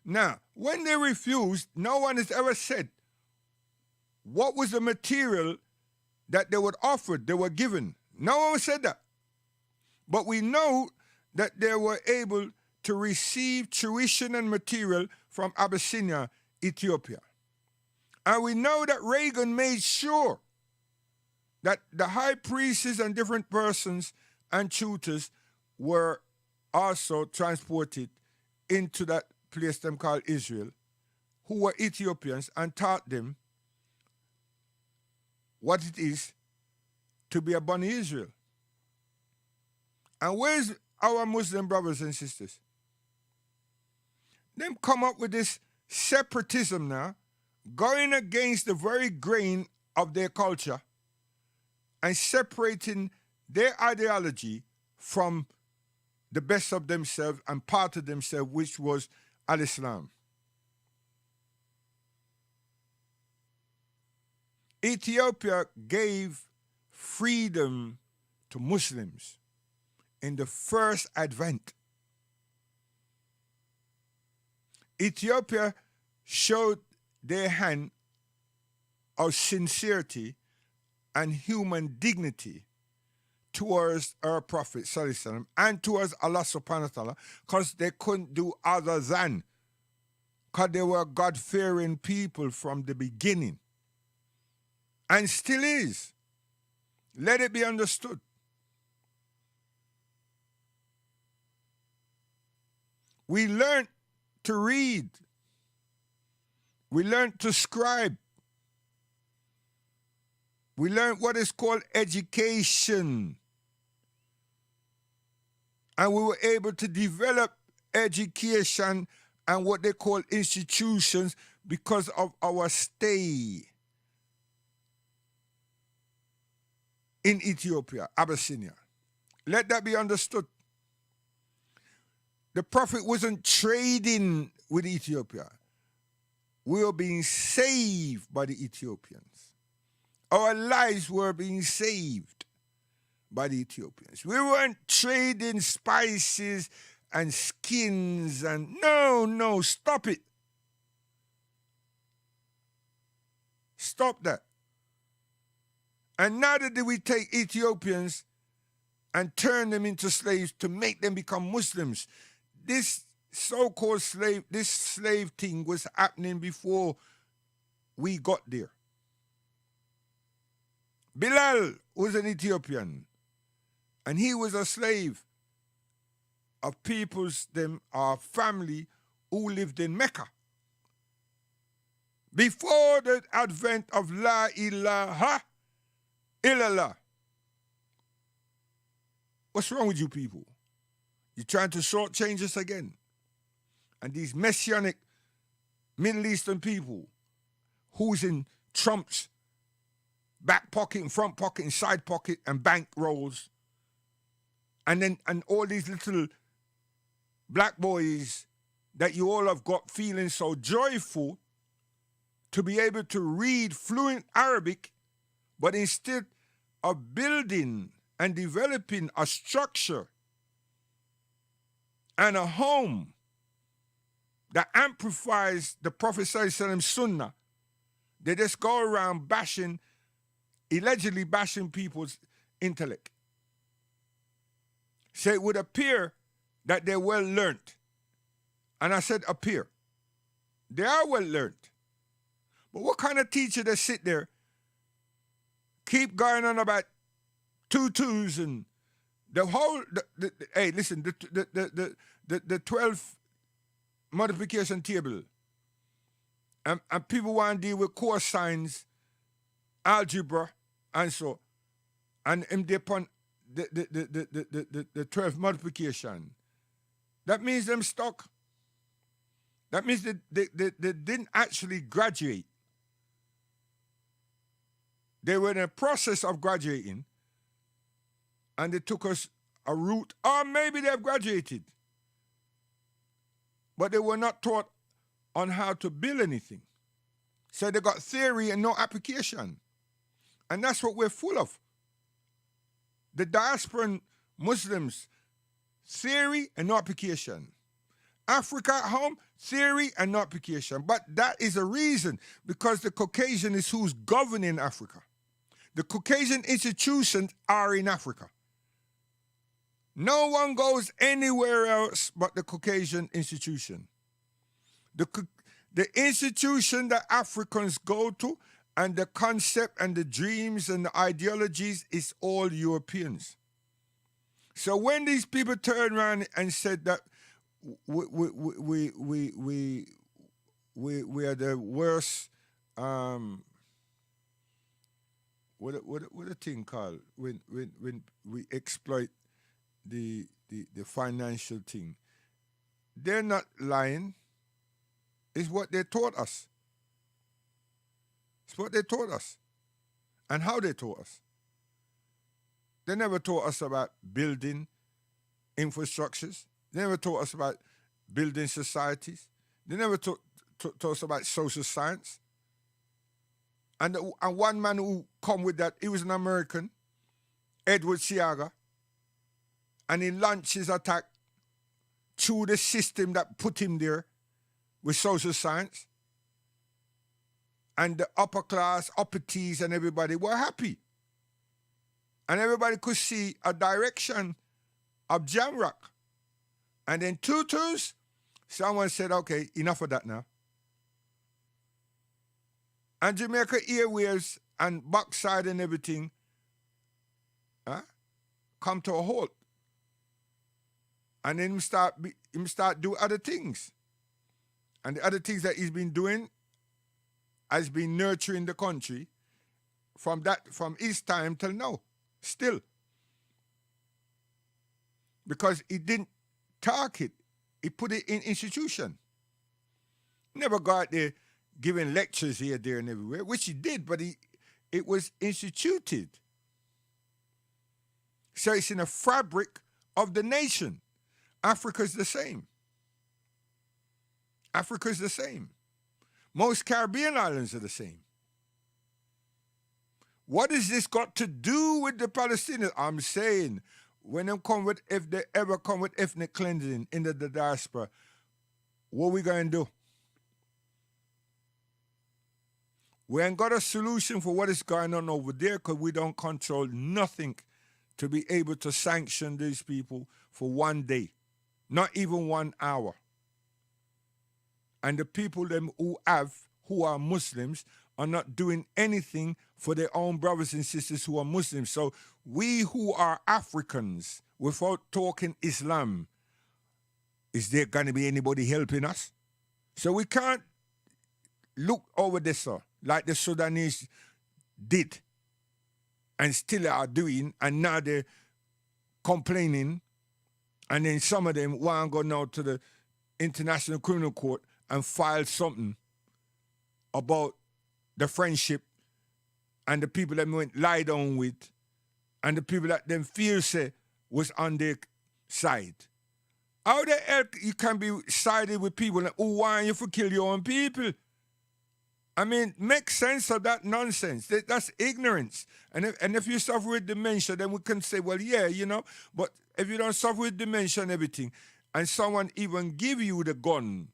Now, when they refused, no one has ever said what was the material that they were offered, they were given. No one said that. But we know that they were able to receive tuition and material from Abyssinia, Ethiopia. And we know that Reagan made sure that the high priests and different persons and tutors were also transported into that place them called Israel, who were Ethiopians, and taught them what it is to be a Bani Israel. And where's our Muslim brothers and sisters? Them come up with this separatism now, going against the very grain of their culture and separating their ideology from the best of themselves and part of themselves, which was Al-Islam. Ethiopia gave freedom to Muslims in the first advent. Ethiopia showed their hand of sincerity and human dignity towards our Prophet ﷺ and towards Allah subhanahu wa ta'ala, because they couldn't do other than, because they were God-fearing people from the beginning, and still is. Let it be understood. We learned to read. We learned to scribe. We learned what is called education. And we were able to develop education and what they call institutions because of our stay in Ethiopia, Abyssinia. Let that be understood. The Prophet wasn't trading with Ethiopia. We were being saved by the Ethiopians. Our lives were being saved by the Ethiopians. We weren't trading spices and skins and no, stop it. Stop that. And neither did we take Ethiopians and turn them into slaves to make them become Muslims. This so-called slave, this slave thing was happening before we got there. Bilal was an Ethiopian, and he was a slave of peoples, our family, who lived in Mecca. Before the advent of La ilaha illallah. What's wrong with you people? You're trying to shortchange us again. And these messianic Middle Eastern people who's in Trump's back pocket and front pocket and side pocket and bank rolls, and all these little black boys that you all have got feeling so joyful to be able to read fluent Arabic, but instead of building and developing a structure and a home that amplifies the Prophet ﷺ sunnah, they just go around allegedly bashing people's intellect. So it would appear that they're well learned. And I said appear. They are well learned. But what kind of teacher that sit there, keep going on about tutus and the whole, hey, listen, the 12 multiplication table, and people want to deal with cosines, algebra, and so, and they upon the 12 multiplication. That means them stuck. That means they didn't actually graduate. They were in a process of graduating, and they took us a route, or maybe they've graduated, but they were not taught on how to build anything. So they got theory and no application. And that's what we're full of. The diasporan Muslims, theory and no application. Africa at home, theory and no application. But that is a reason, because the Caucasian is who's governing Africa. The Caucasian institutions are in Africa. No one goes anywhere else but the Caucasian institution. The institution that Africans go to, and the concept and the dreams and the ideologies is all Europeans. So when these people turn around and said that we are the worst, what a thing called when we exploit the financial thing. They're not lying. It's what they taught us. It's what they taught us. And how they taught us. They never taught us about building infrastructures. They never taught us about building societies. They never taught us about social science. And one man who come with that, he was an American, Edward Seaga, and he launched his attack through the system that put him there with social science. And the upper class, upper T's and everybody were happy. And everybody could see a direction of Jamrock. And then Tutus, someone said, okay, enough of that now. And Jamaica Airways and backside and everything come to a halt. And then him start do other things. And the other things that he's been doing has been nurturing the country from his time till now, still. Because he didn't talk it, he put it in institution. Never got there giving lectures here, there, and everywhere, which he did, but it was instituted. So it's in the fabric of the nation. Africa's the same. Africa's the same. Most Caribbean islands are the same. What has this got to do with the Palestinians? I'm saying, if they ever come with ethnic cleansing in the diaspora, what we going to do? We ain't got a solution for what is going on over there because we don't control nothing to be able to sanction these people for one day, not even 1 hour. And the people who are Muslims are not doing anything for their own brothers and sisters who are Muslims. So we who are Africans, without talking Islam, is there going to be anybody helping us? So we can't look over this, like the Sudanese did and still are doing, and now they're complaining, and then some of them want to go now to the International Criminal Court and file something about the friendship and the people that went lie down with and the people that them feel say was on their side. How the hell you can be sided with people who want you to kill your own people? I mean, make sense of that nonsense. That's ignorance. And if you suffer with dementia, then we can say, well, yeah, but if you don't suffer with dementia and everything, and someone even give you the gun,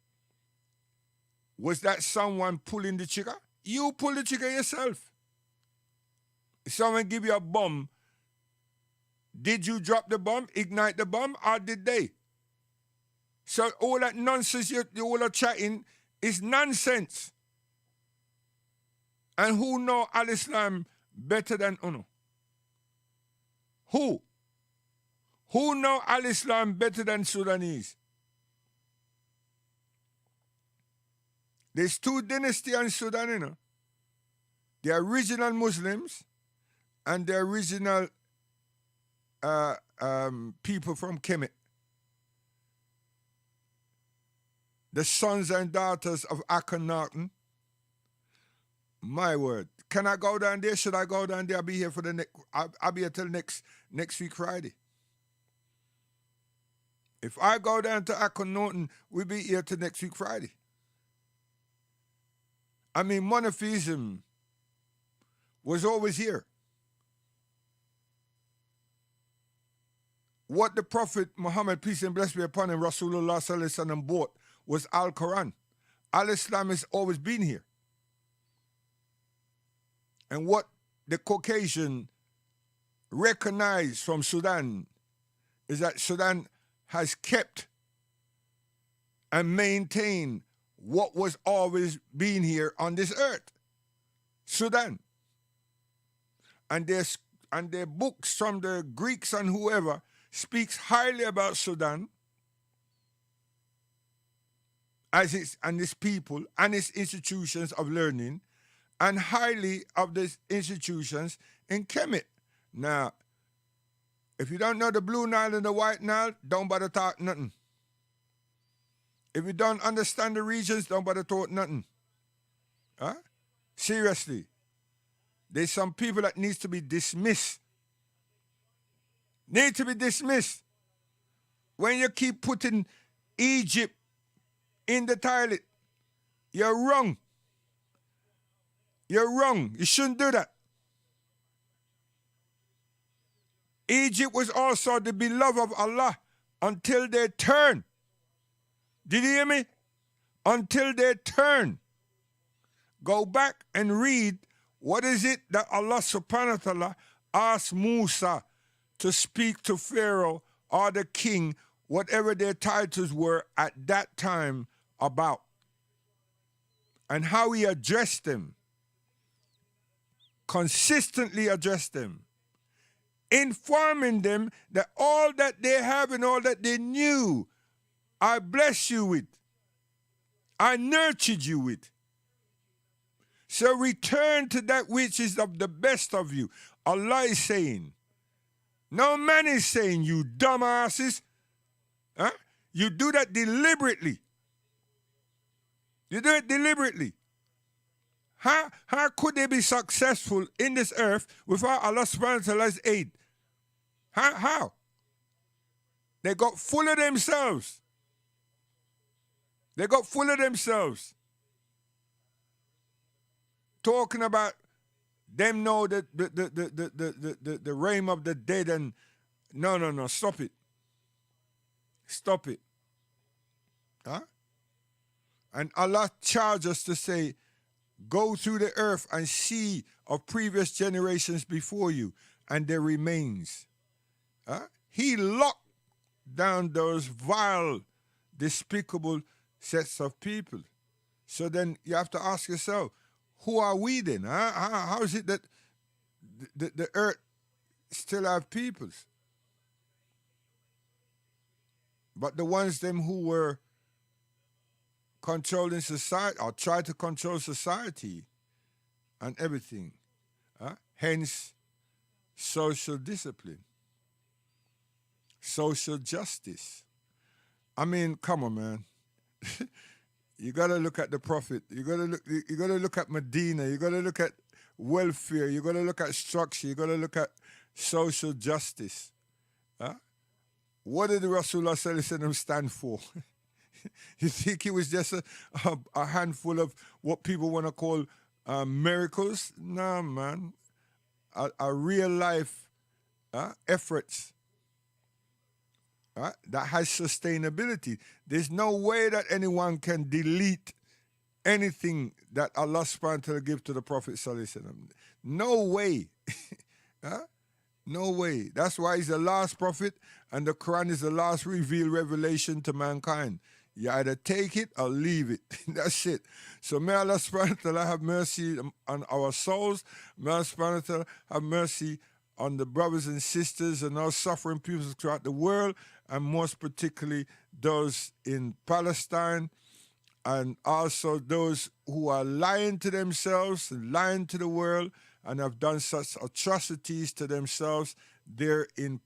was that someone pulling the trigger? You pull the trigger yourself. If someone give you a bomb, did you drop the bomb, ignite the bomb, or did they? So all that nonsense you all are chatting is nonsense. And who know Al-Islam better than Uno? Who? Who know Al-Islam better than Sudanese? There's 2 dynasties in Sudan, The original Muslims and the original people from Kemet. The sons and daughters of Akhenaten. My word. Can I go down there? Should I go down there? I'll be here for the next. I'll be here till next week Friday. If I go down to Akhenaten, we'll be here till next week Friday. I mean, monotheism was always here. What the Prophet Muhammad, peace and blessings be upon him, Rasulullah sallallahu alaihi wasallam, bought was Al-Quran. Al-Islam has always been here. And what the Caucasian recognized from Sudan is that Sudan has kept and maintained what was always been here on this earth. Sudan. And their books from the Greeks and whoever speaks highly about Sudan as its people and its institutions of learning, and highly of the institutions in Kemet. Now, if you don't know the Blue Nile and the White Nile, don't bother talk nothing. If you don't understand the regions, don't bother talk nothing. Huh? Seriously. There's some people that needs to be dismissed. Need to be dismissed. When you keep putting Egypt in the toilet, you're wrong. You're wrong. You shouldn't do that. Egypt was also the beloved of Allah until they turn. Did you hear me? Until they turn. Go back and read what is it that Allah subhanahu wa ta'ala asked Musa to speak to Pharaoh or the king, whatever their titles were at that time, about. And how he addressed them. Consistently addressed them. Informing them that all that they have and all that they knew, I bless you with. I nurtured you with. So return to that which is of the best of you. Allah is saying. No man is saying, you dumbasses. Huh? You do that deliberately. You do it deliberately. How could they be successful in this earth without Allah subhanahu wa ta'ala's aid? How? They got full of themselves. They got full of themselves. Talking about them know the realm of the dead and no, stop it. Stop it. Huh? And Allah charged us to say, go through the earth and see of previous generations before you and their remains. He locked down those vile, despicable sets of people. So then you have to ask yourself, who are we then? How is it that the earth still have peoples? But the ones them who were controlling society or tried to control society and everything. Hence, social discipline, social justice. I mean, come on, man. You gotta look at the Prophet. You gotta look at Medina. You gotta look at welfare. You gotta look at structure. You gotta look at social justice. What did the Rasulullah sallallahu alaihi wasallam stand for? You think it was just a handful of what people want to call miracles? No, man. A real life efforts that has sustainability. There's no way that anyone can delete anything that Allah subhanahu wa ta'ala give to the Prophet sallallahu alaihi wasallam. No way. No way. That's why he's the last prophet and the Quran is the last revealed revelation to mankind. You either take it or leave it. That's it. So may Allah subhanahu wa ta'ala have mercy on our souls. May Allah subhanahu wa ta'ala have mercy on the brothers and sisters and all suffering people throughout the world, and most particularly those in Palestine, and also those who are lying to themselves and lying to the world and have done such atrocities to themselves there in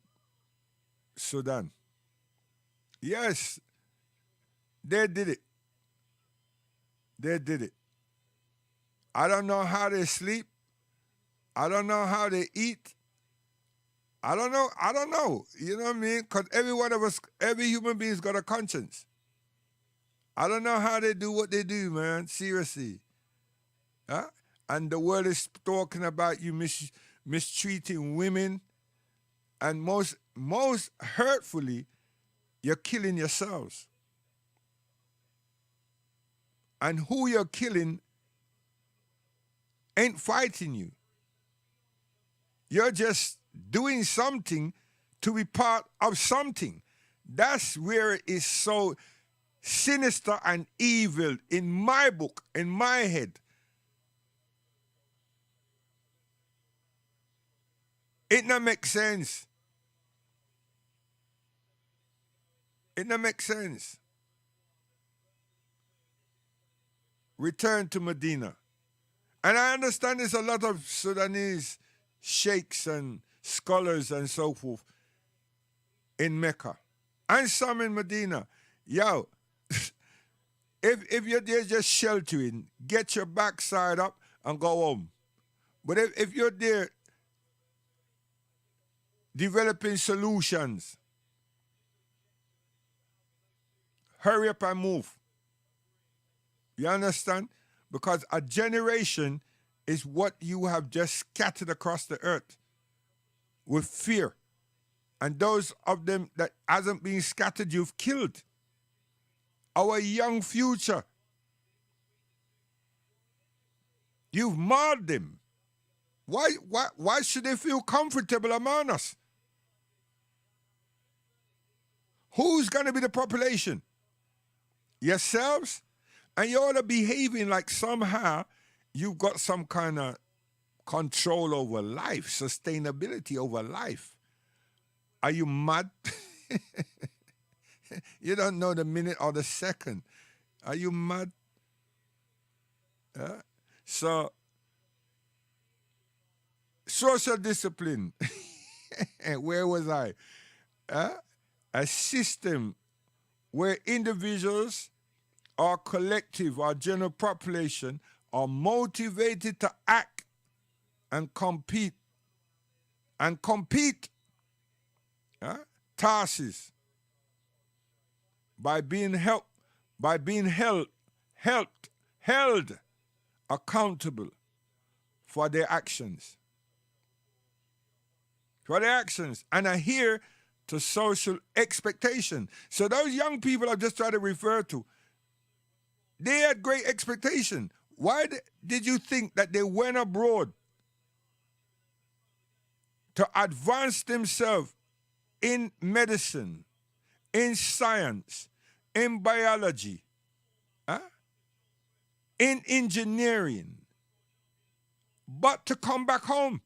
Sudan. Yes, they did it. They did it. I don't know how they sleep. I don't know how they eat. I don't know. You know what I mean? Because every one of us, every human being's got a conscience. I don't know how they do what they do, man. Seriously. Huh? And the world is talking about you mistreating women, and most hurtfully, you're killing yourselves. And who you're killing ain't fighting you. You're just doing something to be part of something. That's where it is so sinister and evil in my book, in my head. It not make sense. It not make sense. Return to Medina. And I understand there's a lot of Sudanese sheikhs and scholars and so forth in Mecca. And some in Medina. Yo, if you're there just sheltering, get your backside up and go home. But if you're there developing solutions, hurry up and move. You understand? Because a generation is what you have just scattered across the earth with fear. And those of them that hasn't been scattered, you've killed. Our young future, you've marred them. Why should they feel comfortable among us? Who's going to be the population? Yourselves? And you're all behaving like somehow you've got some kind of control over life, sustainability over life. Are you mad? You don't know the minute or the second. Are you mad? So, social discipline. Where was I? A system where individuals or collective or general population are motivated to act and compete tasks by being held accountable for their actions. And adhere to social expectation. So those young people I've just tried to refer to, they had great expectation. Why did you think that they went abroad to advance themselves in medicine, in science, in biology, in engineering, but to come back home?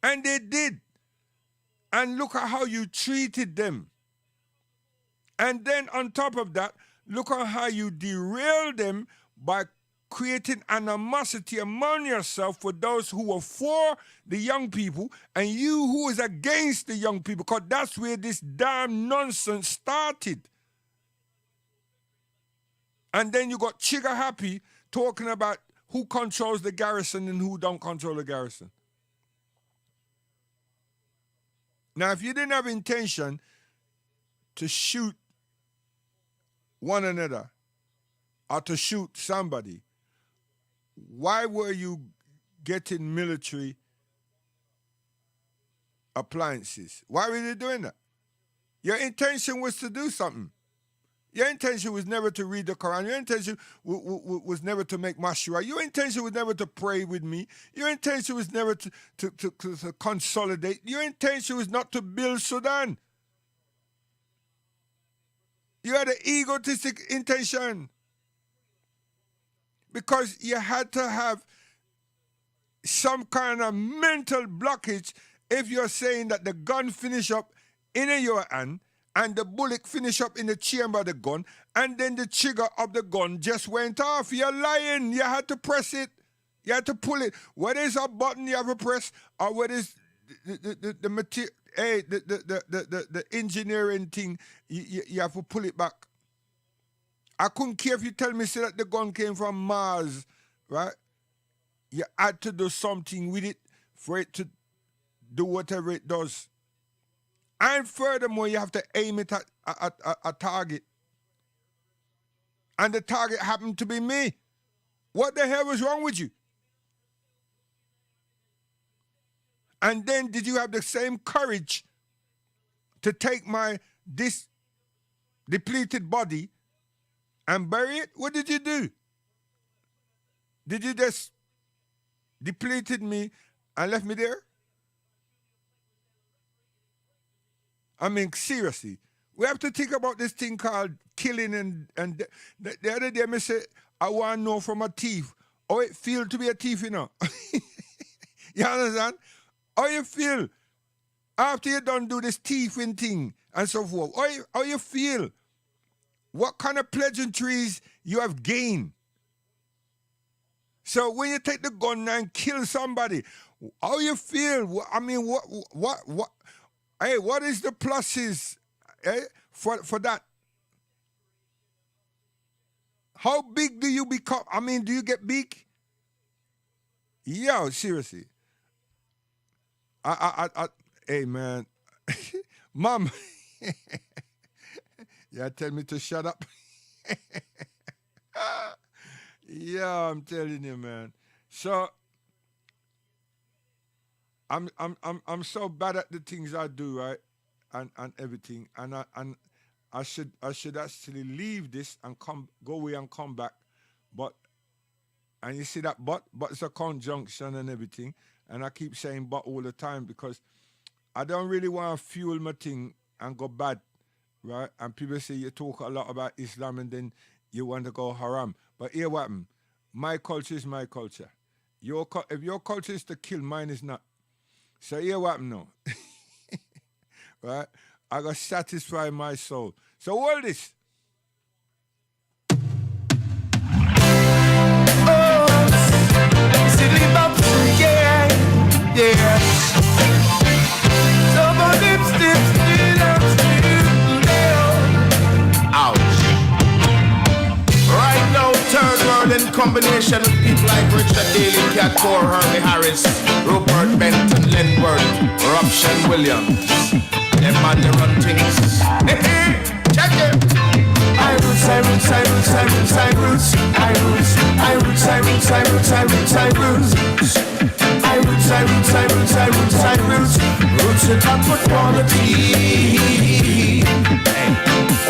And they did. And look at how you treated them. And then on top of that, look at how you derail them by creating animosity among yourself for those who were for the young people and you who is against the young people, because that's where this damn nonsense started. And then you got Chigga Happy talking about who controls the garrison and who don't control the garrison. Now, if you didn't have intention to shoot one another or to shoot somebody, why were you getting military appliances? Why were you doing that? Your intention was to do something. Your intention was never to read the Quran. Your intention was never to make mashura. Your intention was never to pray with me. Your intention was never to consolidate. Your intention was not to build Sudan. You had an egotistic intention because you had to have some kind of mental blockage if you're saying that the gun finish up in your hand and the bullet finish up in the chamber of the gun, and then the trigger of the gun just went off. You're lying. You had to press it. You had to pull it. Whether it's a button you have to press, or whether it's the material, the engineering thing, you have to pull it back. I couldn't care if you tell me say that the gun came from Mars, right? You had to do something with it for it to do whatever it does. And furthermore, you have to aim it at a target. And the target happened to be me. What the hell was wrong with you? And then did you have the same courage to take my this depleted body and bury it? What did you do? Did you just depleted me and left me there? I mean, seriously, we have to think about this thing called killing and the other day I said, I want to know from a thief how it feel to be a thief, you know. You understand? How you feel after you done do this thieving thing and so forth? How you feel? What kind of pleasantries you have gained? So when you take the gun and kill somebody, how you feel? I mean, what? Hey, what is the pluses for that? How big do you become? I mean, do you get big? Yo, seriously. Hey man, Mom, you tell me to shut up. Yeah, I'm telling you, man. So I'm so bad at the things I do, right, and everything, and I should actually leave this and go away and come back, but and you see that but it's a conjunction and everything, and I keep saying but all the time because I don't really want to fuel my thing and go bad, right? And people say you talk a lot about Islam and then you want to go haram, but here what happened? My culture is my culture. If your culture is to kill, mine is not. So here what happened now? Right? I got to satisfy my soul. So hold this. Right now, third world in combination with people like Richard Daley, Cat Core, Herbie Harris, Rupert Benton, Lindbergh, Robson Williams. Them man they run things. Check it. I roots, I roots, I roots, I roots, I roots, I roots, I roots, I roots, I roots, I roots, I roots, I roots, I roots, I roots, I roots, I roots, roots it up with quality,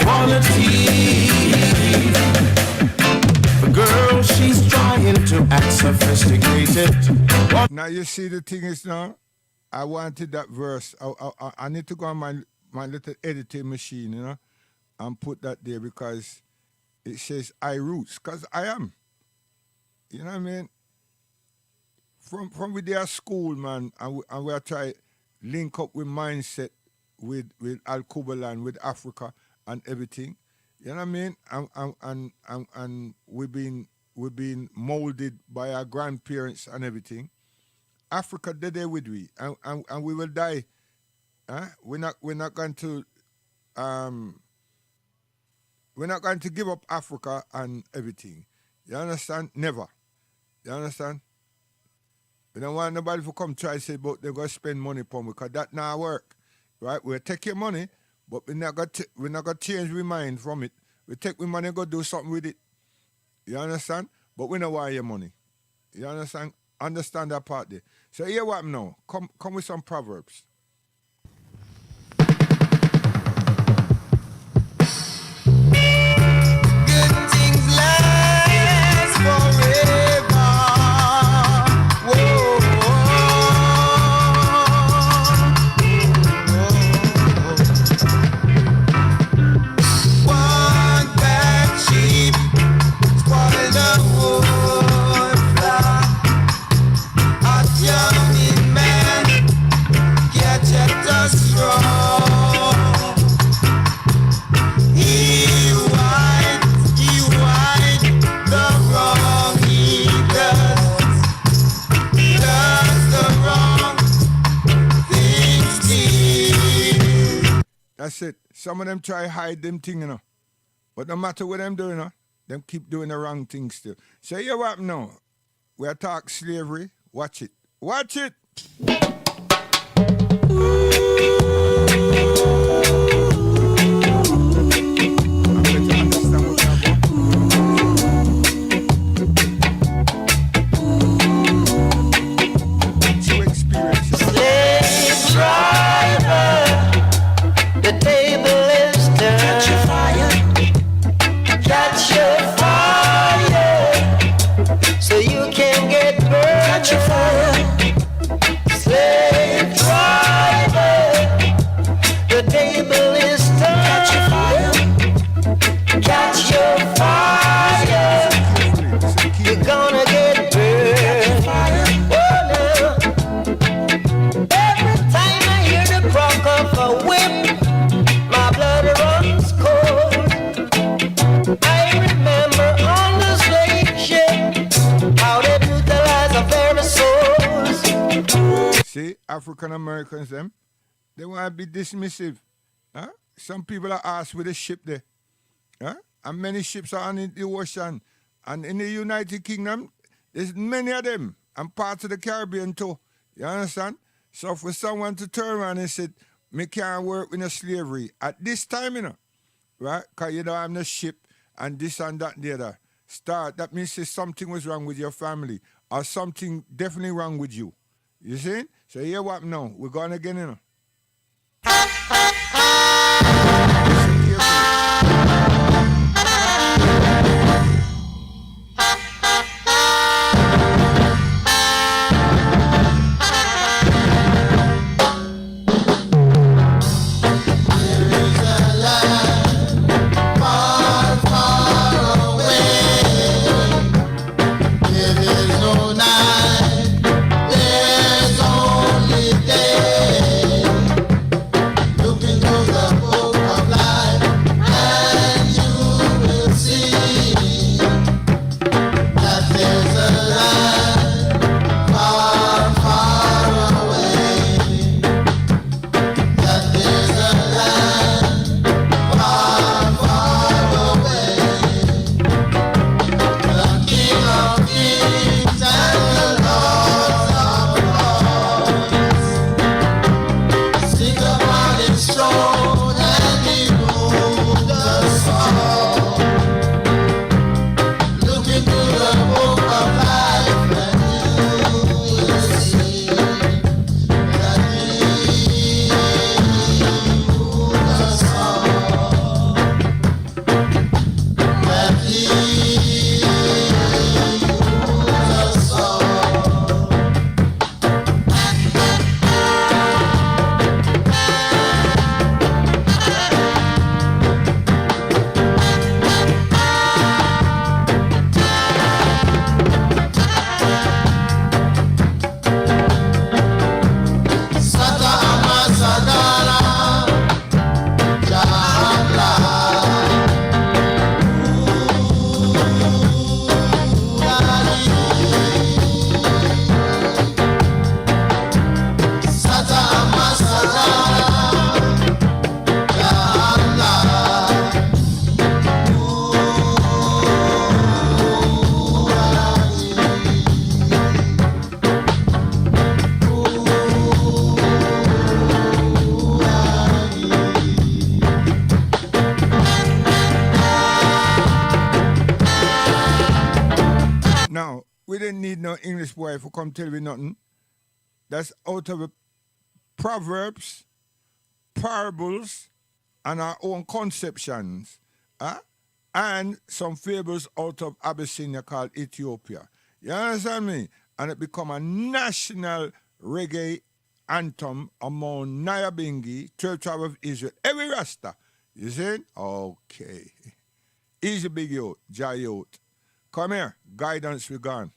quality. The girl, she's trying to act sophisticated. Now you see the thing is now, I wanted that verse. I need to go on my little editing machine, you know, and put that there because it says I roots, because I am. You know what I mean? From with their school, man, and we are trying link up with mindset with Al Kubalan, with Africa and everything. You know what I mean? And we've been molded by our grandparents and everything. Africa, they're there with we, and we will die. Huh? We're not going to give up Africa and everything. You understand? Never. You understand? We don't want nobody to come try to say, but they're going to spend money upon me, because that not work. Right? We'll take your money, but we're not going to change our mind from it. We take our money and go do something with it. You understand? But we don't want your money. You understand? Understand that part there. So here what now? Come with some proverbs. Good things last forever. Whoa. One bad sheep spoiled the whole flock. A young man catcheth the straw. He white the wrong he does the wrong things still. That's it. Some of them try hide them thing, you know. But no matter what them doing, you know, them keep doing the wrong thing still. So here what now? We are talk slavery. Watch it. Watch it. I'm going to understand what I'm about. True experience. You know? African Americans them, they want to be dismissive. Huh? Some people are asked with a ship there. Huh? And many ships are on the ocean. And in the United Kingdom, there's many of them. And parts of the Caribbean too. You understand? So for someone to turn around and say, me can't work in a slavery at this time, right? Because you don't have no ship and this and that and the other. That means say something was wrong with your family or something definitely wrong with you. You see? So here what now? We're going again, Listen carefully. We didn't need no English boy for come tell me nothing. That's out of proverbs, parables, and our own conceptions. And some fables out of Abyssinia called Ethiopia. You understand me? And it become a national reggae anthem among Nyabingi, 12 Tribe of Israel, every Rasta. You see? Okay. Easy big youth, Jai youth. Come here, guidance we gone.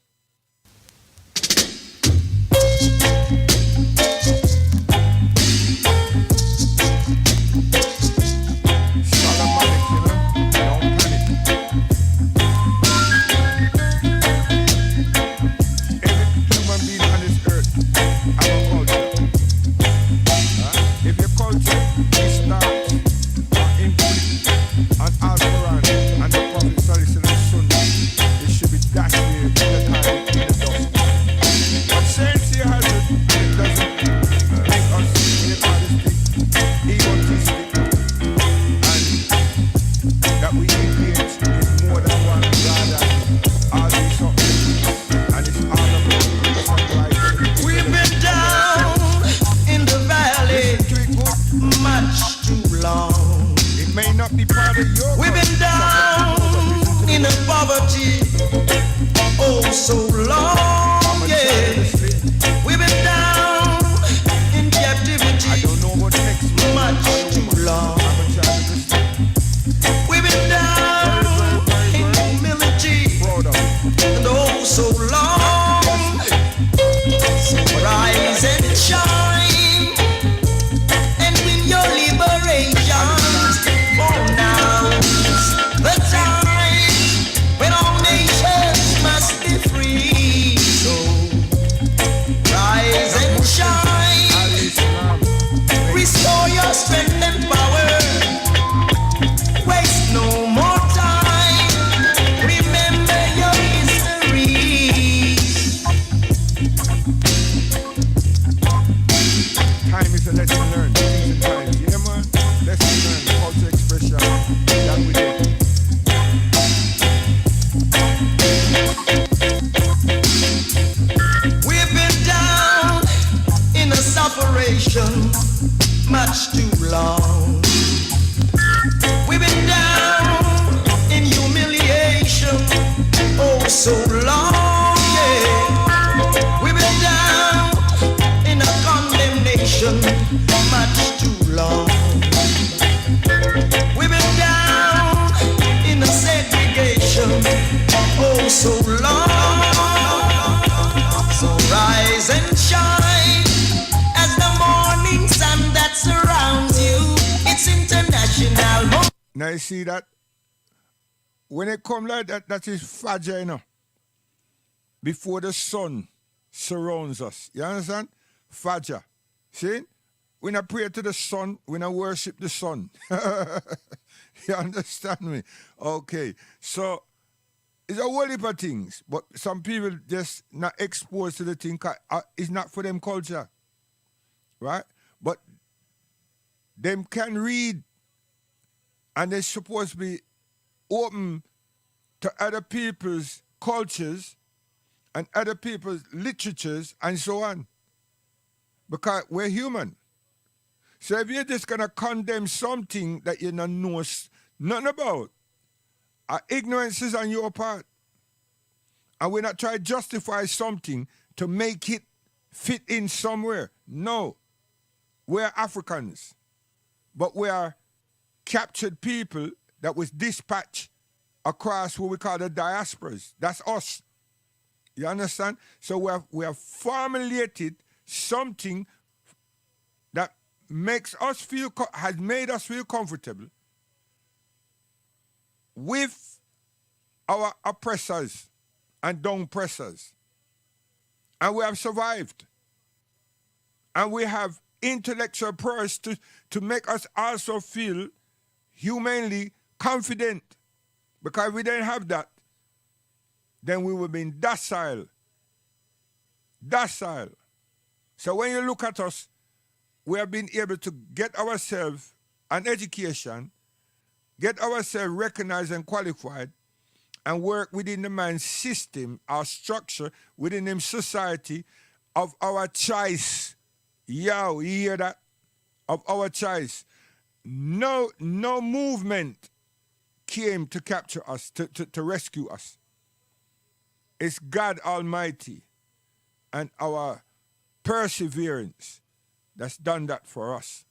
We've been down in the poverty, oh so long, yeah. We've been down in captivity, much too long. We've been down in humility, and oh so long. So rise and shine and win your liberation. For now, the time when all nations must be free. I see that when it come like that, that is Fajr, you know. Before the sun surrounds us. You understand? Fajr. See? We not pray to the sun, we not worship the sun. You understand me? Okay. So it's a whole heap of things, but some people just not exposed to the thing. It's not for them culture, right? But them can read, and they're supposed to be open to other people's cultures and other people's literatures and so on, because we're human. So if you're just gonna condemn something that you don't know nothing about, ignorance is on your part. And we're not trying to justify something to make it fit in somewhere. No. We're Africans. But we are captured people that was dispatched across what we call the diasporas. That's us. You understand? So we have formulated something that makes us feel, has made us feel comfortable with our oppressors and down pressers. And we have survived. And we have intellectual prowess to make us also feel humanly confident. Because if we didn't have that, then we would have been docile. Docile. So when you look at us, we have been able to get ourselves an education, get ourselves recognized and qualified, and work within the man's system, our structure, within the society of our choice. Yo, you hear that? Of our choice. No movement came to capture us, to rescue us. It's God Almighty and our perseverance that's done that for us.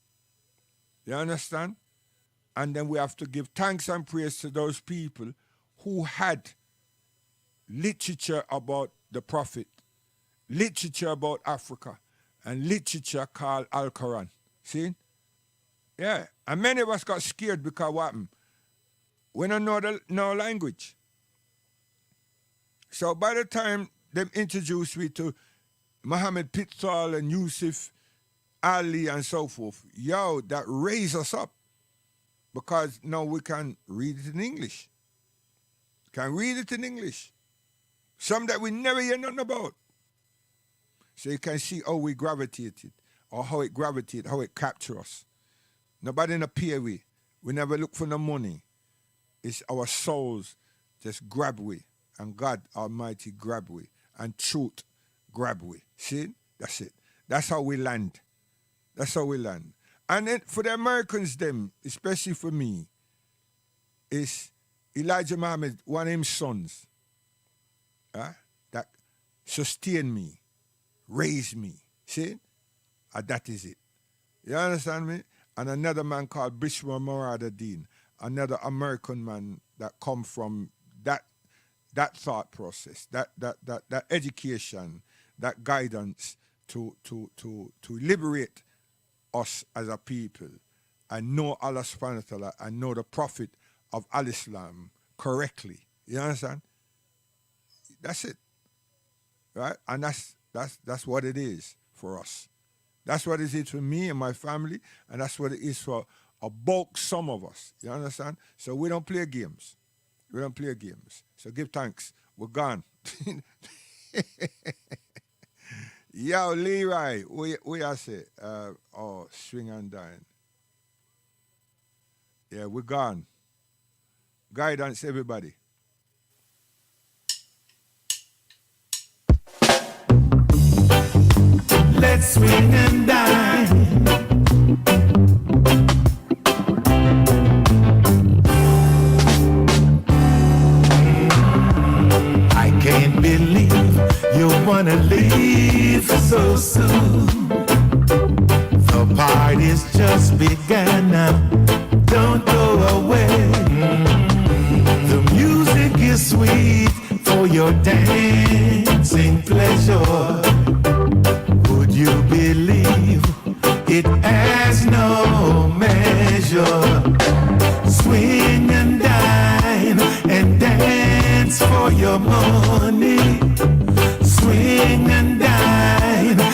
You understand? And then we have to give thanks and praise to those people who had literature about the Prophet, literature about Africa, and literature called Al-Quran. See? Yeah. And many of us got scared because what happened? We don't know no language. So by the time they introduced me to Muhammad Pitzal and Yusuf Ali and so forth, yo, that raised us up. Because now we can read it in English. Can read it in English. Some that we never hear nothing about. So you can see how we gravitated, or how it gravitated, how it captured us. Nobody in a peer we. We never look for no money. It's our souls just grab we. And God Almighty grab we. And truth grab we. See? That's it. That's how we land. That's how we land. And then for the Americans, them, especially for me, is Elijah Muhammad, one of his sons, that sustained me, raised me. See? And that is it. You understand me? And another man called Bishwa Murad Dean, another American man that come from that thought process, that education, that guidance to liberate us as a people and know Allah subhanahu wa ta'ala and know the Prophet of Al-Islam correctly. You understand? That's it. Right? And that's what it is for us. That's what it is for me and my family, and that's what it is for a bulk some of us. You understand? So we don't play games. We don't play games. So give thanks. We're gone. Yo, Leroy, we are say, swing and dine. Yeah, we're gone. Guidance, everybody. Let's swing and dine. I can't believe you wanna leave so soon. The party's just begun now. Don't go away. The music is sweet for your dancing pleasure. Would you believe it has no measure? Swing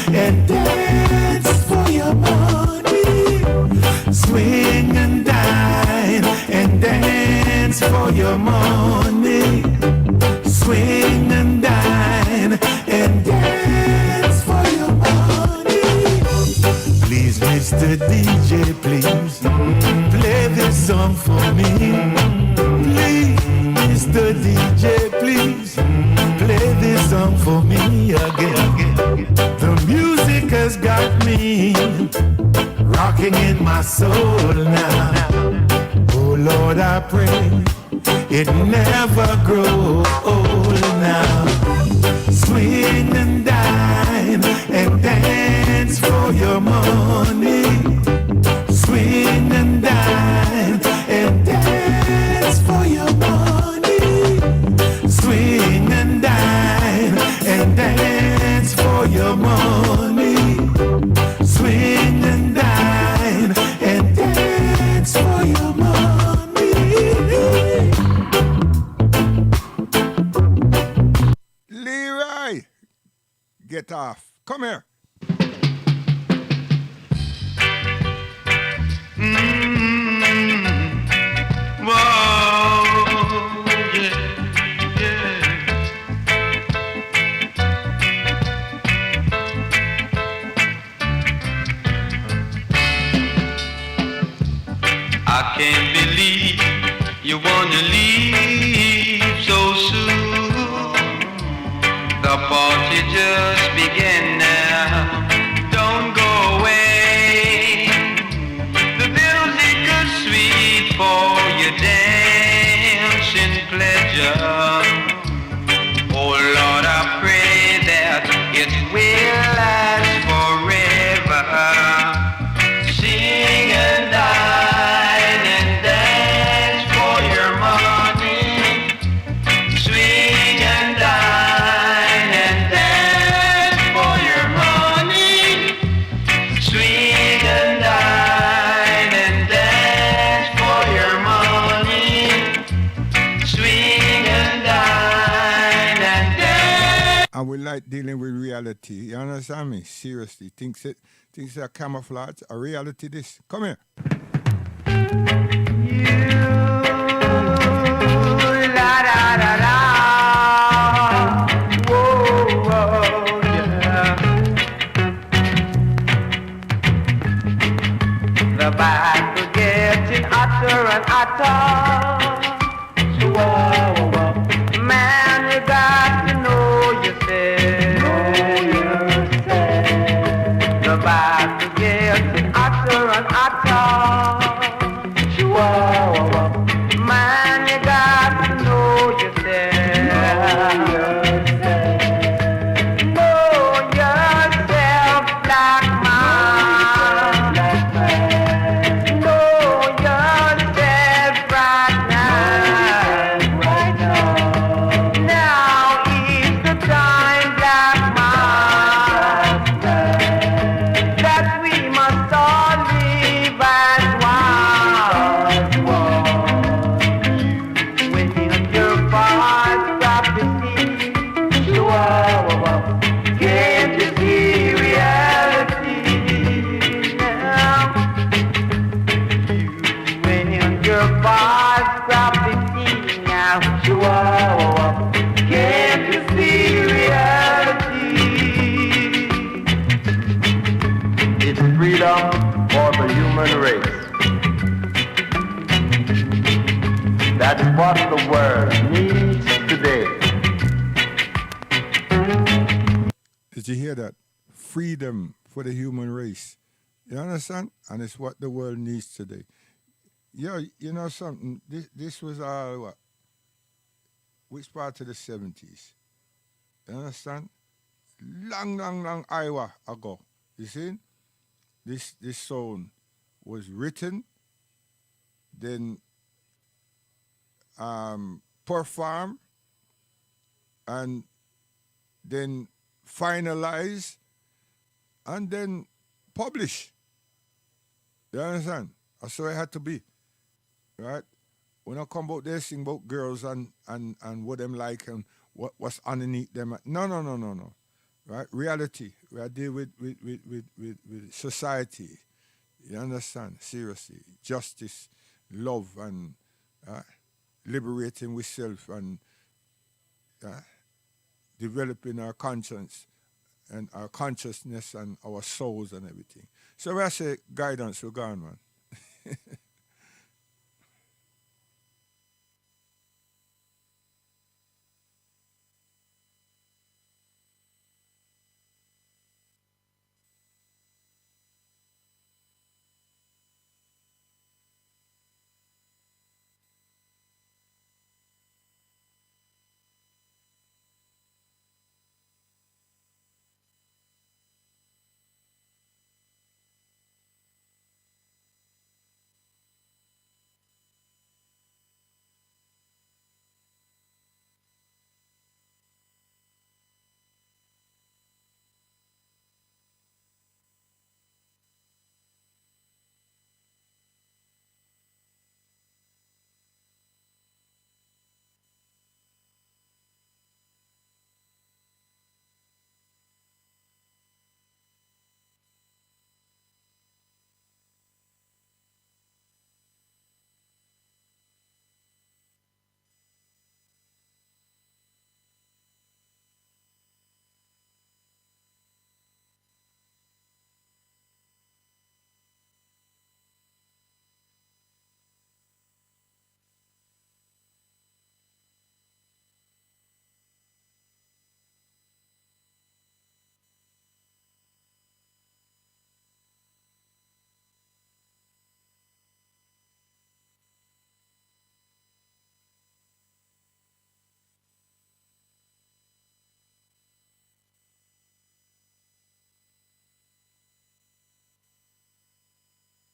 and dance for your money. Swing and dine and dance for your money. Swing and dine and dance for your money. Please, Mr. DJ, please play this song for me. Please, Mr. DJ, please play this song for me again. The music has got me rocking in my soul now. Oh Lord, I pray it never grows old now. Swing and dine and dance for your money. Swing and dine and dance for your money. Swing and dine and dance for your money. Swing and dine and dance for your money. Leroy, get off. Come here. I can't believe you wanna leave so soon. The party just began now. Don't go away. The music is sweet for your dancing pleasure. Oh Lord, I pray that it will last forever. Sing and dine and dance for your money. Swing and dine and dance for your money. Swing and dine and dance for your money. Swing and dine and dance. And we like dealing with reality. You understand me? Seriously. Thinks it's a camouflage. A reality this. Come here. La da da da. Whoa, whoa, yeah. The battle getting hotter and hotter. So, whoa, whoa. Man, you got to know yourself. The battle getting hotter and hotter. So, whoa, whoa. Man, you got to know yourself. Know yourself, black man. Know yourself right now. Now is the time, black man, that we must all live as one. When your boss prophecy, can't you see reality now? When your boss prophecy now, can't you see reality? It's freedom for the human race. That's what the world needs today. Did you hear that? Freedom for the human race. You understand? And it's what the world needs today. Yeah, you know something? This was all what? Which part of the 70s? You understand? Long Iowa ago. You see? This song was written, then performed, and then finalized, and then published. You understand? That's how it had to be. Right? When I come out there, sing about girls and what them like and what's underneath them. No. right? Reality. We are dealing with society. You understand? Seriously. Justice, love, and liberating ourselves and uh, developing our conscience and our consciousness and our souls and everything. So when I say guidance, we're gone, man.